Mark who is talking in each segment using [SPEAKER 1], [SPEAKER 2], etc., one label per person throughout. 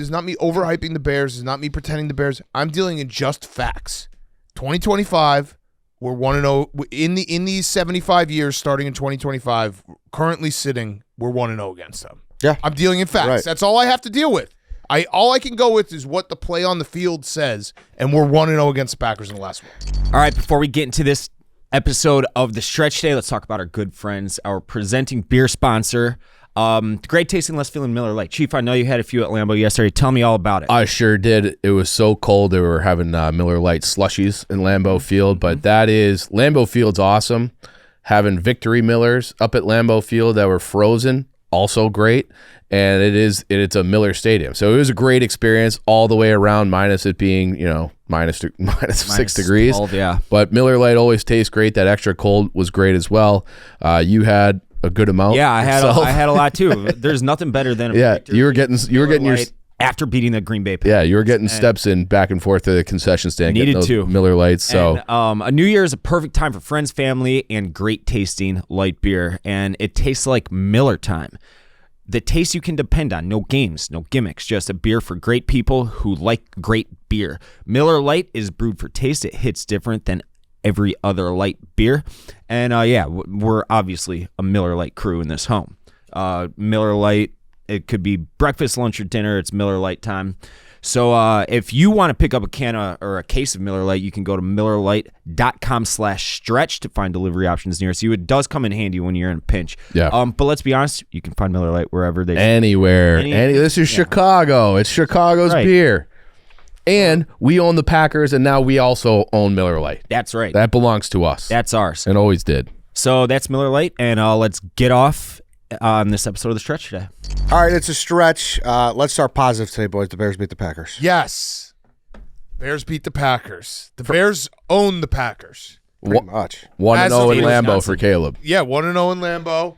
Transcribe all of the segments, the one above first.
[SPEAKER 1] is not me overhyping the Bears. This is not me pretending the Bears. I'm dealing in just facts. 2025, we're 1-0 in these 75 years starting in 2025. Currently sitting, we're 1-0 against them.
[SPEAKER 2] Yeah,
[SPEAKER 1] I'm dealing in facts.
[SPEAKER 2] Right.
[SPEAKER 1] That's all I have to deal with. All I can go with is what the play on the field says, and we're 1-0 against the Packers in the last one.
[SPEAKER 3] All right, before we get into this episode of The Stretch today, let's talk about our good friends, our presenting beer sponsor, great tasting, less feeling Miller Lite. Chief, I know you had a few at Lambeau yesterday. Tell me all about it.
[SPEAKER 4] I sure did. It was so cold they were having Miller Lite slushies in Lambeau Field, but Lambeau Field's awesome. Having Victory Millers up at Lambeau Field that were frozen, also great. And it's a Miller Stadium. So it was a great experience all the way around, minus it being, minus 6 degrees.
[SPEAKER 3] 12, yeah.
[SPEAKER 4] But Miller Lite always tastes great. That extra cold was great as well. You had a good amount.
[SPEAKER 3] Yeah, I had a lot too. There's nothing better than a Victory
[SPEAKER 4] you were getting your
[SPEAKER 3] after beating the Green Bay Packers.
[SPEAKER 4] Yeah, you were getting steps in back and forth to the concession stand.
[SPEAKER 3] Needed to.
[SPEAKER 4] Miller Lites. So
[SPEAKER 3] and, a New Year is a perfect time for friends, family, and great tasting light beer. And it tastes like Miller time. The taste you can depend on. No games, no gimmicks. Just a beer for great people who like great beer. Miller Lite is brewed for taste. It hits different than every other light beer. And we're obviously a Miller Lite crew in this home. Miller Lite, it could be breakfast, lunch, or dinner. It's Miller Lite time. So if you want to pick up a can or a case of Miller Lite, you can go to MillerLite.com/stretch to find delivery options nearest you. It does come in handy when you're in a pinch.
[SPEAKER 4] Yeah.
[SPEAKER 3] But let's be honest, you can find Miller Lite wherever they
[SPEAKER 4] anywhere. This is Chicago. It's Chicago's beer. And we own the Packers, and now we also own Miller Lite.
[SPEAKER 3] That's right.
[SPEAKER 4] That belongs to us.
[SPEAKER 3] That's ours.
[SPEAKER 4] And always did.
[SPEAKER 3] So that's Miller Lite, and let's get off on this episode of The Stretch today.
[SPEAKER 2] All right, it's a stretch. Let's start positive today, boys. The Bears beat the Packers.
[SPEAKER 1] Yes. Bears beat the Packers. The Bears own the Packers.
[SPEAKER 2] Pretty much.
[SPEAKER 4] 1-0 in Lambeau for Caleb.
[SPEAKER 1] Yeah, 1-0 in Lambeau.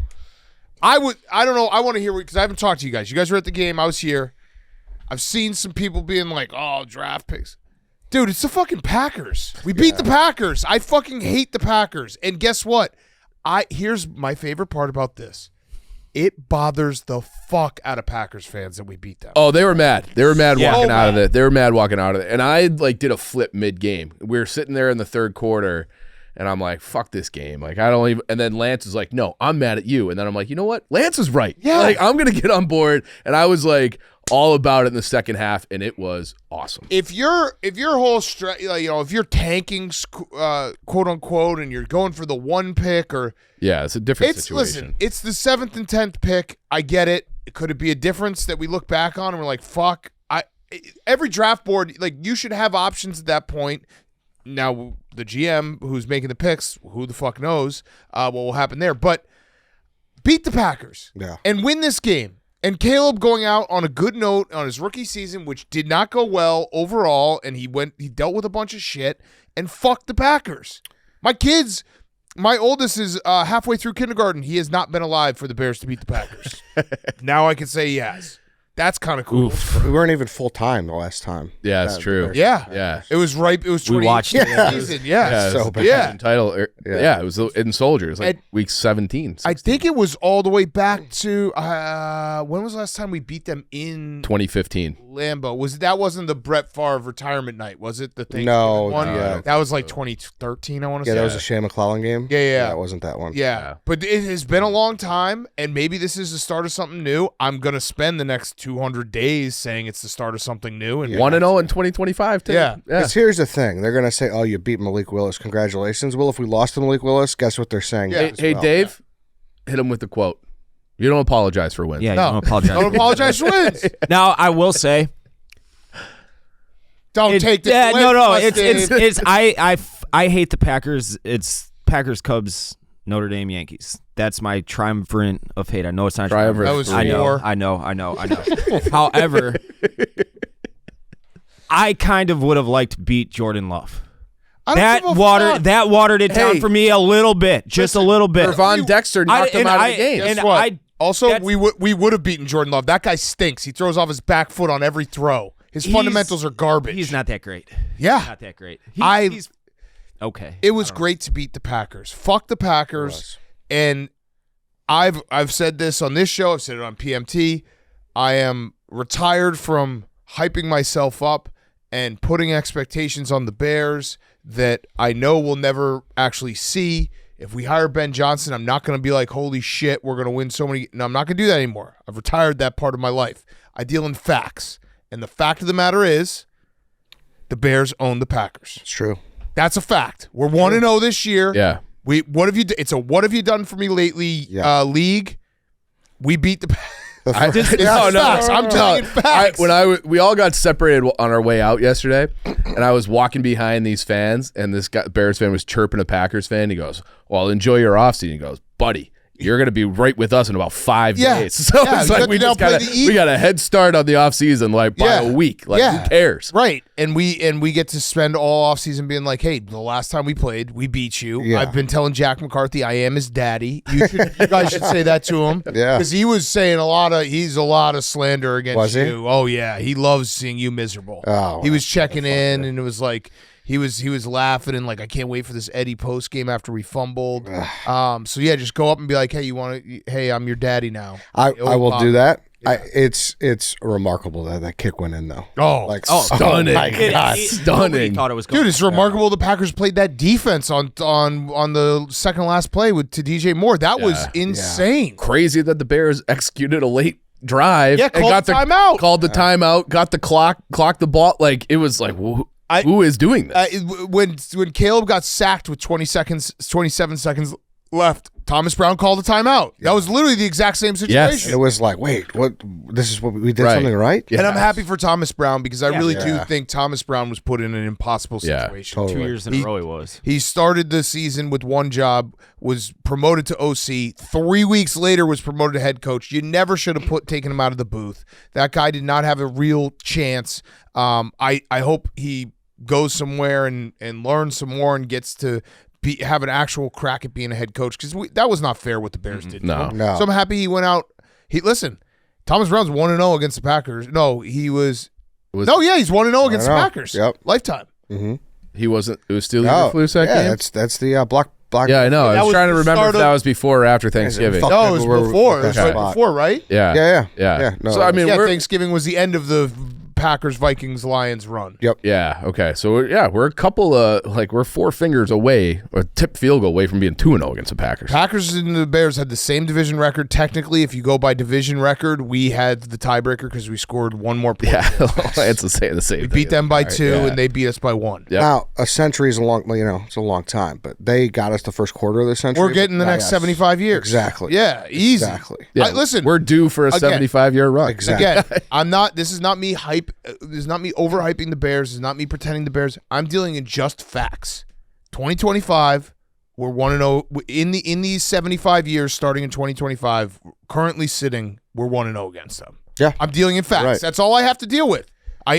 [SPEAKER 1] I don't know. I want to hear, because I haven't talked to you guys. You guys were at the game. I was here. I've seen some people being like, oh, draft picks. Dude, it's the fucking Packers. We beat the Packers. I fucking hate the Packers. And guess what? Here's my favorite part about this. It bothers the fuck out of Packers fans that we beat them.
[SPEAKER 4] Oh, they were mad. They were mad walking out of it.
[SPEAKER 1] They
[SPEAKER 4] were mad walking out of it. And I did a flip mid-game. We were sitting there in the third quarter, and I'm like, fuck this game. I don't even. And then Lance is like, no, I'm mad at you. And then I'm like, you know what? Lance is right.
[SPEAKER 1] Yeah.
[SPEAKER 4] I'm going to get on board. And I was like, all about it in the second half, and it was awesome.
[SPEAKER 1] If your whole if you're tanking, quote unquote, and you're going for the one pick, or
[SPEAKER 4] it's a different situation.
[SPEAKER 1] Listen, it's the 7th and 10th pick. I get it. Could it be a difference that we look back on and we're like, fuck? Every draft board, you should have options at that point. Now the GM who's making the picks, who the fuck knows what will happen there? But beat the Packers, and win this game. And Caleb going out on a good note on his rookie season, which did not go well overall, and he dealt with a bunch of shit, and fucked the Packers. My oldest is halfway through kindergarten. He has not been alive for the Bears to beat the Packers. Now I can say he has. That's kind of cool.
[SPEAKER 2] We weren't even full time the last time.
[SPEAKER 4] Yeah, it's true.
[SPEAKER 1] Yeah. It was right. It was 20
[SPEAKER 3] we watched it.
[SPEAKER 1] Season. Yeah.
[SPEAKER 2] So bad.
[SPEAKER 1] Yeah.
[SPEAKER 4] Title. It was in Soldiers, week 17. 16.
[SPEAKER 1] I think it was all the way back to when was the last time we beat them in
[SPEAKER 4] 2015.
[SPEAKER 1] Lambeau? Wasn't the Brett Favre retirement night? Was it the thing?
[SPEAKER 2] No,
[SPEAKER 1] that was 2013. I want to say.
[SPEAKER 2] Yeah, that was a Shea McClellan game.
[SPEAKER 1] Yeah.
[SPEAKER 2] That wasn't that one.
[SPEAKER 1] Yeah, but it has been a long time, and maybe this is the start of something new. I'm gonna spend the next 200 days saying it's the start of something new, and
[SPEAKER 4] 1-0 in 2025 too.
[SPEAKER 1] Yeah.
[SPEAKER 2] Because here's the thing: they're gonna say, "Oh, you beat Malik Willis. Congratulations." Well, if we lost to Malik Willis, guess what they're saying?
[SPEAKER 1] Yeah.
[SPEAKER 4] Hey, Dave, hit him with the quote. You don't apologize for wins.
[SPEAKER 3] Yeah, you don't apologize.
[SPEAKER 1] Don't apologize for wins.
[SPEAKER 3] Now, I will say,
[SPEAKER 1] don't take the
[SPEAKER 3] it's I hate the Packers. It's Packers, Cubs, Notre Dame, Yankees. That's my triumvirate of hate. I know it's not
[SPEAKER 4] triumvirate.
[SPEAKER 1] That was
[SPEAKER 3] I know. However, I kind of would have liked to beat Jordan Love. That watered it down for me a little bit, just a little bit.
[SPEAKER 4] Von Dexter knocked him out of the game.
[SPEAKER 1] Guess what? Also, we would have beaten Jordan Love. That guy stinks. He throws off his back foot on every throw. His fundamentals are garbage.
[SPEAKER 3] He's not that great.
[SPEAKER 1] Yeah.
[SPEAKER 3] Not that great.
[SPEAKER 1] He's
[SPEAKER 3] okay.
[SPEAKER 1] It was great to beat the Packers. Fuck the Packers. And I've said this on this show. I've said it on PMT. I am retired from hyping myself up and putting expectations on the Bears that I know we'll never actually see. If we hire Ben Johnson, I'm not going to be like, holy shit, we're going to win so many. No, I'm not going to do that anymore. I've retired that part of my life. I deal in facts. And the fact of the matter is the Bears own the Packers.
[SPEAKER 2] It's true.
[SPEAKER 1] That's a fact. We're 1-0 this year.
[SPEAKER 4] Yeah.
[SPEAKER 1] What have you? It's a what have you done for me lately league. We beat the. Facts. I'm telling you facts.
[SPEAKER 4] We all got separated on our way out yesterday, and I was walking behind these fans, and this Bears fan was chirping a Packers fan. He goes, "Well, enjoy your offseason." He goes, "Buddy, you're going to be right with us in about 5 days." So it's like we got a head start on the offseason by a week. Who cares?
[SPEAKER 1] Right. And we get to spend all offseason being like, hey, the last time we played, we beat you. Yeah. I've been telling Jack McCarthy I am his daddy. You guys should say that to him.
[SPEAKER 2] Yeah.
[SPEAKER 1] Because he was saying a lot of slander against you. Oh, yeah. He loves seeing you miserable.
[SPEAKER 2] Oh,
[SPEAKER 1] he was checking in, and it was like, He was laughing and like, I can't wait for this Eddie post game after we fumbled. So yeah, just go up and be like, hey, I'm your daddy now.
[SPEAKER 2] I will do that. Yeah. It's remarkable that kick went in though.
[SPEAKER 4] Stunning!
[SPEAKER 2] My God.
[SPEAKER 4] Stunning!
[SPEAKER 3] Thought it was going.
[SPEAKER 1] Dude, it's remarkable the Packers played that defense on the second last play to DJ Moore. That was insane.
[SPEAKER 4] Crazy that the Bears executed a late drive.
[SPEAKER 1] Yeah, called the timeout.
[SPEAKER 4] Called the timeout. Got the clocked the ball. Like it was like. Who is doing this?
[SPEAKER 1] When Caleb got sacked with 27 seconds left, Thomas Brown called a timeout. That was literally the exact same situation.
[SPEAKER 4] Yes.
[SPEAKER 2] It was like, wait, what? This is what we did something right?
[SPEAKER 4] Yes.
[SPEAKER 1] And I'm happy for Thomas Brown because I really do think Thomas Brown was put in an impossible situation.
[SPEAKER 2] Totally.
[SPEAKER 3] 2 years in a row he was.
[SPEAKER 1] He started the season with one job, was promoted to OC. 3 weeks later was promoted to head coach. You never should have taken him out of the booth. That guy did not have a real chance. I hope he goes somewhere and learns some more and gets to have an actual crack at being a head coach because that was not fair what the Bears did.
[SPEAKER 2] No.
[SPEAKER 1] So I'm happy he went out. Thomas Brown's 1-0 against the Packers. No, he's 1-0 against the Packers.
[SPEAKER 2] Yep.
[SPEAKER 1] Lifetime.
[SPEAKER 2] Mm-hmm.
[SPEAKER 4] He wasn't. It was still Eberflus that game.
[SPEAKER 2] That's the block.
[SPEAKER 4] Yeah, I know. I was trying to remember if that was before or after Thanksgiving.
[SPEAKER 1] No, it was before. It was right before, right?
[SPEAKER 4] Yeah.
[SPEAKER 2] No,
[SPEAKER 4] so I mean,
[SPEAKER 1] Thanksgiving was the end of the Packers, Vikings, Lions run.
[SPEAKER 2] Yep.
[SPEAKER 4] Yeah. Okay. So we're a couple of we're 4 fingers away, a tip field goal away from being 2-0 against the Packers.
[SPEAKER 1] Packers and the Bears had the same division record. Technically, if you go by division record, we had the tiebreaker because we scored one more point.
[SPEAKER 4] Yeah, it's the same.
[SPEAKER 1] We beat them by 2, and they beat us by 1.
[SPEAKER 4] Yep.
[SPEAKER 2] Now a century is it's a long time, but they got us the first quarter of the century.
[SPEAKER 1] We're getting the next 75 years.
[SPEAKER 2] Exactly.
[SPEAKER 1] Yeah, easy.
[SPEAKER 2] Exactly.
[SPEAKER 4] Yeah,
[SPEAKER 1] listen,
[SPEAKER 4] we're due for a 75-year run.
[SPEAKER 2] Exactly.
[SPEAKER 1] Again, this is not me this is not me overhyping the Bears. This is not me pretending the Bears. I'm dealing in just facts. 2025, we're 1-0 in these 75 years starting in 2025. Currently sitting, we're 1-0 against them.
[SPEAKER 2] Yeah.
[SPEAKER 1] I'm dealing in facts.
[SPEAKER 2] Right.
[SPEAKER 1] That's all I have to deal with.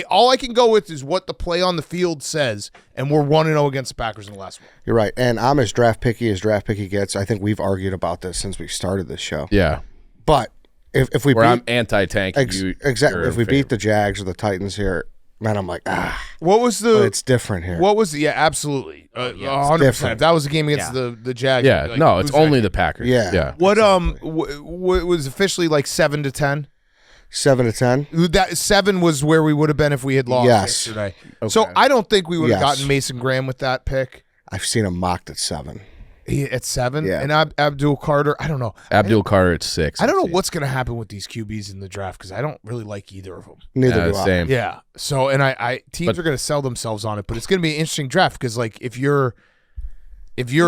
[SPEAKER 1] All I can go with is what the play on the field says, and we're 1-0 against the Packers in the last one.
[SPEAKER 2] You're right, and I'm as draft picky gets. I think we've argued about this since we started this show.
[SPEAKER 4] Yeah.
[SPEAKER 2] But if we
[SPEAKER 4] I'm anti-tank.
[SPEAKER 2] Exactly. If we beat the Jags or the Titans here, man, I'm like,
[SPEAKER 1] What was
[SPEAKER 2] but it's different here.
[SPEAKER 1] What was absolutely 100%. If that was a game against the Jags,
[SPEAKER 4] it's only the Packers.
[SPEAKER 2] Yeah.
[SPEAKER 1] What was officially like 7-10?
[SPEAKER 2] 7-10.
[SPEAKER 1] That 7 was where we would have been if we had lost yesterday.
[SPEAKER 4] Okay.
[SPEAKER 1] So I don't think we would have gotten Mason Graham with that pick.
[SPEAKER 2] I've seen him mocked at 7.
[SPEAKER 1] At 7?
[SPEAKER 2] Yeah.
[SPEAKER 1] And Abdul Carter, I don't know.
[SPEAKER 4] Abdul Carter at 6.
[SPEAKER 1] I don't know what's going to happen with these QBs in the draft because I don't really like either of them.
[SPEAKER 2] Neither do I.
[SPEAKER 4] Same.
[SPEAKER 1] Yeah. So, and teams are going to sell themselves on it, but it's going to be an interesting draft because, like, if you're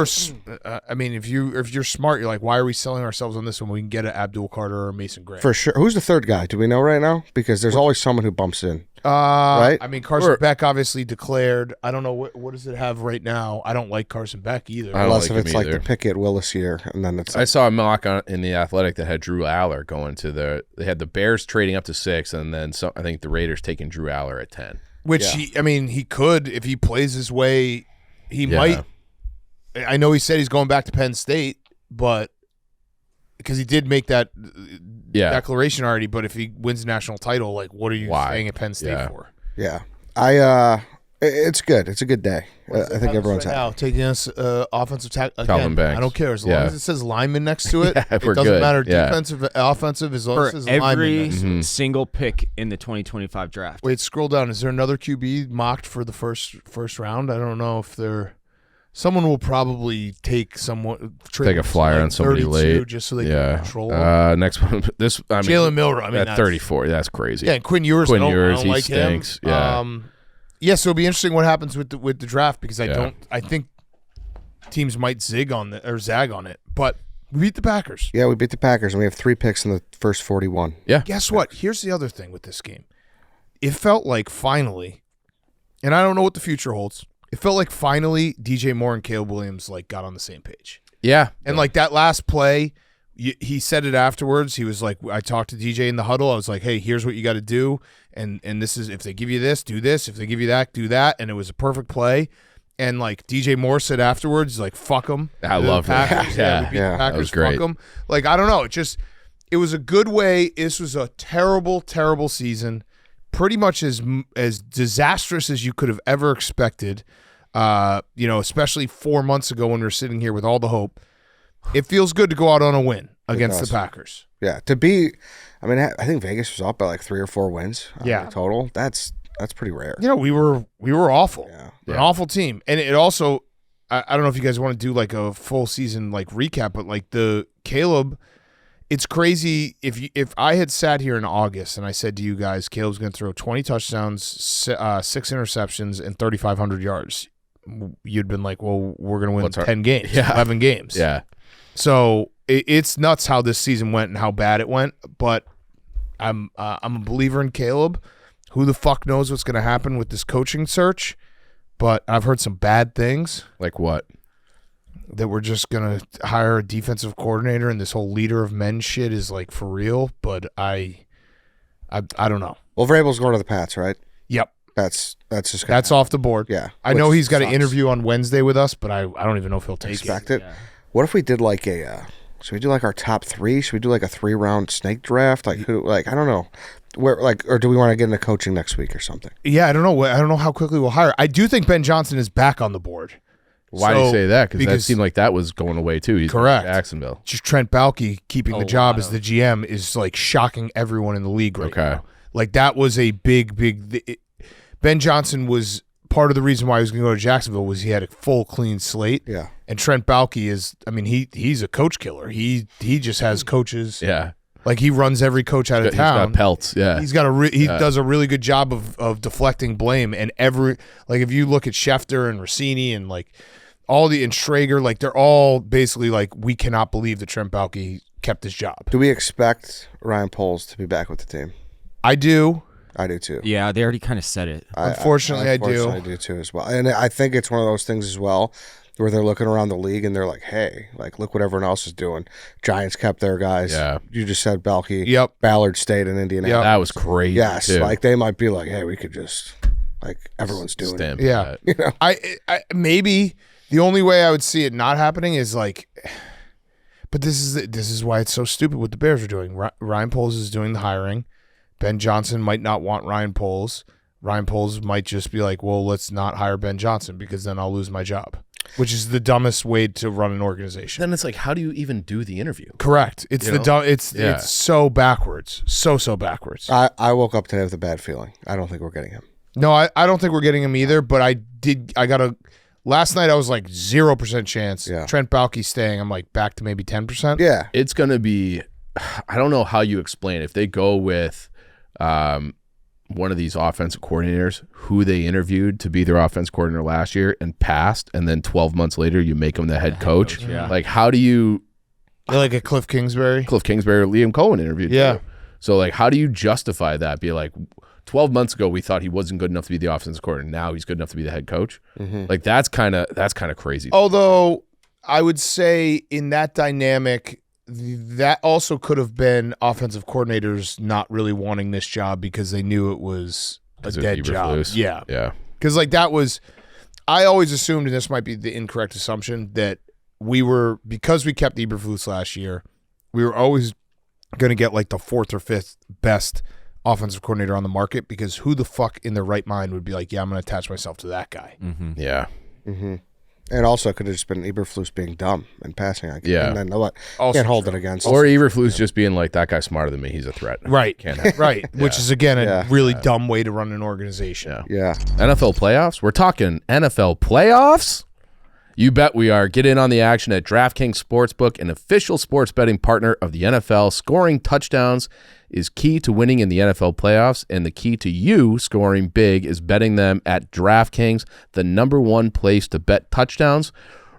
[SPEAKER 1] smart, you're like, why are we selling ourselves on this when we can get an Abdul Carter or Mason Graham?
[SPEAKER 2] For sure. Who's the third guy? Do we know right now? Because there's always someone who bumps in. Right?
[SPEAKER 1] I mean, Carson Beck obviously declared. I don't know what does it have right now. I don't like Carson Beck either.
[SPEAKER 2] Unless if it's like the Pickett Willis year, and then it's.
[SPEAKER 4] I saw a mock in the Athletic that had Drew Aller going to they had the Bears trading up to 6, and then I think the Raiders taking Drew Aller at 10.
[SPEAKER 1] Which he could if he plays his way, he might. I know he said he's going back to Penn State, but because he did make that declaration already. But if he wins the national title, like, what are you staying at Penn State for?
[SPEAKER 2] Yeah, I It's good. It's a good day. I think everyone's happy.
[SPEAKER 1] now taking us offensive tackle.
[SPEAKER 4] Calvin Banks.
[SPEAKER 1] I don't care as long as it says lineman next to it. It
[SPEAKER 4] we're
[SPEAKER 1] doesn't
[SPEAKER 4] good.
[SPEAKER 1] matter
[SPEAKER 4] Yeah.
[SPEAKER 1] defensive, offensive, as long
[SPEAKER 3] For
[SPEAKER 1] as it says lineman
[SPEAKER 3] every
[SPEAKER 1] next to it.
[SPEAKER 3] single pick in the 2025 draft.
[SPEAKER 1] Wait, scroll down. Is there another QB mocked for the first round? I don't know if there. Someone will probably take
[SPEAKER 4] Take a flyer on somebody
[SPEAKER 1] 32
[SPEAKER 4] late.
[SPEAKER 1] just so they can control him.
[SPEAKER 4] Next one.
[SPEAKER 1] Jalen Milroe. I mean,
[SPEAKER 4] at 34. That's crazy.
[SPEAKER 1] Yeah, and Quinn Ewers.
[SPEAKER 4] Quinn
[SPEAKER 1] I
[SPEAKER 4] Ewers,
[SPEAKER 1] don't
[SPEAKER 4] he
[SPEAKER 1] like
[SPEAKER 4] stinks.
[SPEAKER 1] him.
[SPEAKER 4] Yeah.
[SPEAKER 1] So it'll be interesting what happens with the draft because I think teams might zag on it. But we beat the Packers.
[SPEAKER 2] Yeah, we beat the Packers, and we have 3 picks in the first 41.
[SPEAKER 4] Yeah.
[SPEAKER 1] Guess what? Here's the other thing with this game. It felt like finally, and I don't know what the future holds. It felt like finally DJ Moore and Caleb Williams got on the same page.
[SPEAKER 4] Yeah.
[SPEAKER 1] And that last play, he said it afterwards. He was like, I talked to DJ in the huddle. I was like, hey, here's what you got to do. And this is, if they give you this, do this. If they give you that, do that. And it was a perfect play. And DJ Moore said afterwards, he's like, fuck them.
[SPEAKER 4] I love that.
[SPEAKER 1] Yeah, we beat the Packers.
[SPEAKER 4] That was great.
[SPEAKER 1] Fuck them. I don't know. It was a good way. This was a terrible, terrible season. Pretty much as disastrous as you could have ever expected. Especially 4 months ago when we were sitting here with all the hope. It feels good to go out on a win against the Packers.
[SPEAKER 2] Yeah, I think Vegas was up by 3 or 4 wins. Total. That's pretty rare.
[SPEAKER 1] We were awful.
[SPEAKER 2] Yeah.
[SPEAKER 1] An awful team, and it also. I don't know if you guys want to do a full season recap, but the Caleb. It's crazy if I had sat here in August and I said to you guys, Caleb's going to throw 20 touchdowns, 6 interceptions, and 3,500 yards. You'd been like, well, we're going to win 10 games, 11 games.
[SPEAKER 4] Yeah.
[SPEAKER 1] So it's nuts how this season went and how bad it went. But I'm a believer in Caleb. Who the fuck knows what's going to happen with this coaching search? But I've heard some bad things.
[SPEAKER 4] Like what?
[SPEAKER 1] That we're just going to hire a defensive coordinator and this whole leader of men shit is for real. But I don't know.
[SPEAKER 2] Well, Vrabel's going to the Pats, right?
[SPEAKER 1] Yep.
[SPEAKER 2] That's just
[SPEAKER 1] That's off the board.
[SPEAKER 2] Yeah.
[SPEAKER 1] I know he's got an interview on Wednesday with us, but I don't even know if he'll take
[SPEAKER 2] expect
[SPEAKER 1] it.
[SPEAKER 2] it. What if we did should we do our top 3? Should we do a 3-round snake draft? I don't know. Where or do we want to get into coaching next week or something?
[SPEAKER 1] Yeah, I don't know. I don't know how quickly we'll hire. I do think Ben Johnson is back on the board.
[SPEAKER 4] Why do you say that? Because that seemed like that was going away too. He's
[SPEAKER 1] correct.
[SPEAKER 4] In Jacksonville.
[SPEAKER 1] Just Trent Baalke keeping the job as the GM is shocking everyone in the league right now. That was a big. Ben Johnson was part of the reason why he was going to go to Jacksonville was he had a full clean slate.
[SPEAKER 2] Yeah.
[SPEAKER 1] And Trent Baalke is, he's a coach killer. He just has coaches.
[SPEAKER 4] Yeah.
[SPEAKER 1] He runs every coach out of town.
[SPEAKER 4] He's got pelts. Yeah.
[SPEAKER 1] He's got he does a really good job of deflecting blame. And if you look at Schefter and Rossini and and Schrager, they're all basically we cannot believe that Trent Baalke kept his job.
[SPEAKER 2] Do we expect Ryan Poles to be back with the team?
[SPEAKER 1] I do.
[SPEAKER 2] I do too.
[SPEAKER 3] Yeah, they already kind of said it.
[SPEAKER 1] Unfortunately, I do.
[SPEAKER 2] I do too as well. And I think it's one of those things as well where they're looking around the league and they're like, hey, look what everyone else is doing. Giants kept their guys.
[SPEAKER 4] Yeah.
[SPEAKER 2] You just said Baalke.
[SPEAKER 1] Yep.
[SPEAKER 2] Ballard stayed in Indianapolis.
[SPEAKER 1] Yep.
[SPEAKER 4] That was crazy.
[SPEAKER 2] Yes.
[SPEAKER 4] Too.
[SPEAKER 2] They might be like, hey, we could just everyone's doing
[SPEAKER 4] Stamp
[SPEAKER 2] it.
[SPEAKER 1] Yeah.
[SPEAKER 4] that.
[SPEAKER 1] I maybe the only way I would see it not happening is but this is why it's so stupid what the Bears are doing. Ryan Poles is doing the hiring. Ben Johnson might not want Ryan Poles. Ryan Poles might just be like, well, let's not hire Ben Johnson because then I'll lose my job, which is the dumbest way to run an organization.
[SPEAKER 4] Then it's how do you even do the interview?
[SPEAKER 1] Correct. It's it's so backwards. So backwards.
[SPEAKER 2] I woke up today with a bad feeling. I don't think we're getting him.
[SPEAKER 1] No, I don't think we're getting him either, but last night I was 0% chance.
[SPEAKER 2] Yeah.
[SPEAKER 1] Trent Baalke staying, I'm back to maybe 10%.
[SPEAKER 2] Yeah.
[SPEAKER 4] It's going to be, I don't know how you explain it. If they go with one of these offensive coordinators who they interviewed to be their offense coordinator last year and passed, and then 12 months later you make him the head coach.
[SPEAKER 3] Yeah.
[SPEAKER 4] How do you
[SPEAKER 1] Like a Cliff Kingsbury?
[SPEAKER 4] Cliff Kingsbury or Liam Cohen interviewed.
[SPEAKER 1] Yeah.
[SPEAKER 4] Too. So how do you justify that? Be 12 months ago we thought he wasn't good enough to be the offensive coordinator. Now he's good enough to be the head coach.
[SPEAKER 2] Mm-hmm.
[SPEAKER 4] That's kind of crazy.
[SPEAKER 1] Although I would say in that dynamic, that also could have been offensive coordinators not really wanting this job because they knew it was a dead job. Yeah.
[SPEAKER 4] Yeah.
[SPEAKER 1] Because that was, I always assumed, and this might be the incorrect assumption, that because we kept Eberflus last year, we were always going to get the 4th or 5th best offensive coordinator on the market, because who the fuck in their right mind would be like, yeah, I'm going to attach myself to that guy?
[SPEAKER 4] Yeah.
[SPEAKER 2] And also, it could have just been Eberflus being dumb and passing.
[SPEAKER 4] Yeah.
[SPEAKER 2] And then what?
[SPEAKER 1] Also
[SPEAKER 2] Can't hold
[SPEAKER 1] true.
[SPEAKER 2] it against.
[SPEAKER 4] Or Eberflus just being like, that guy's smarter than me. He's a threat.
[SPEAKER 1] Right.
[SPEAKER 4] Can't have
[SPEAKER 1] Right. Which is, again, a
[SPEAKER 2] Yeah.
[SPEAKER 1] really dumb way to run an organization.
[SPEAKER 4] Yeah.
[SPEAKER 2] Yeah.
[SPEAKER 4] NFL playoffs? We're talking NFL playoffs? You bet we are. Get in on the action at DraftKings Sportsbook, an official sports betting partner of the NFL. Scoring touchdowns is key to winning in the NFL playoffs, and the key to you scoring big is betting them at DraftKings, the #1 place to bet touchdowns.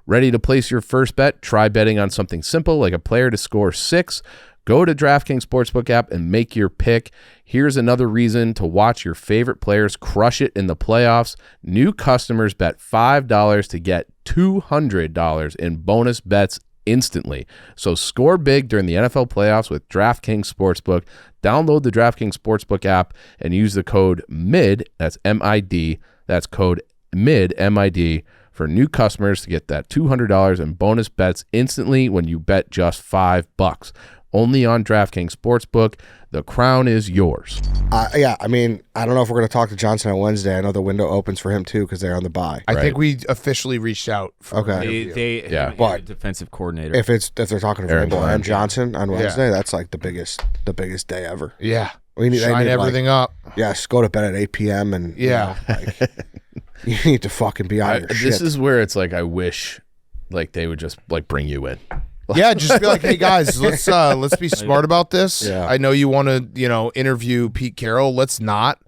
[SPEAKER 4] Ready to place your first bet? Try betting on something simple like a player to score 6. Go to DraftKings Sportsbook app and make your pick. Here's another reason to watch your favorite players crush it in the playoffs. New customers bet $5 to get $200 in bonus bets instantly. So score big during the NFL playoffs with DraftKings Sportsbook. Download the DraftKings Sportsbook app and use the code MID, that's M-I-D, that's code MID, M-I-D, for new customers to get that $200 in bonus bets instantly when you bet just $5. Only on DraftKings Sportsbook. The crown is yours.
[SPEAKER 2] Yeah, I mean, I don't know if we're going to talk to Johnson on Wednesday. I know the window opens for him, too, because they're on the bye.
[SPEAKER 1] I
[SPEAKER 4] Right.
[SPEAKER 1] think we officially reached out. For
[SPEAKER 2] Okay.
[SPEAKER 1] an interview.
[SPEAKER 3] They
[SPEAKER 4] Yeah.
[SPEAKER 3] have
[SPEAKER 2] But
[SPEAKER 3] a defensive coordinator.
[SPEAKER 2] If they're talking to
[SPEAKER 4] Aaron
[SPEAKER 2] Vrabel
[SPEAKER 4] Glenn.
[SPEAKER 2] and Johnson on Wednesday, that's like the biggest day ever.
[SPEAKER 1] Yeah.
[SPEAKER 2] They
[SPEAKER 1] Shine
[SPEAKER 2] need,
[SPEAKER 1] everything up.
[SPEAKER 2] Yes, go to bed at 8 p.m. and
[SPEAKER 1] Yeah.
[SPEAKER 2] you need to fucking be on your
[SPEAKER 4] This
[SPEAKER 2] shit.
[SPEAKER 4] is where it's like, I wish like they would just like bring you in.
[SPEAKER 1] Yeah, just be like, hey guys, let's be smart about this.
[SPEAKER 2] Yeah.
[SPEAKER 1] I know you want to, interview Pete Carroll. Let's not.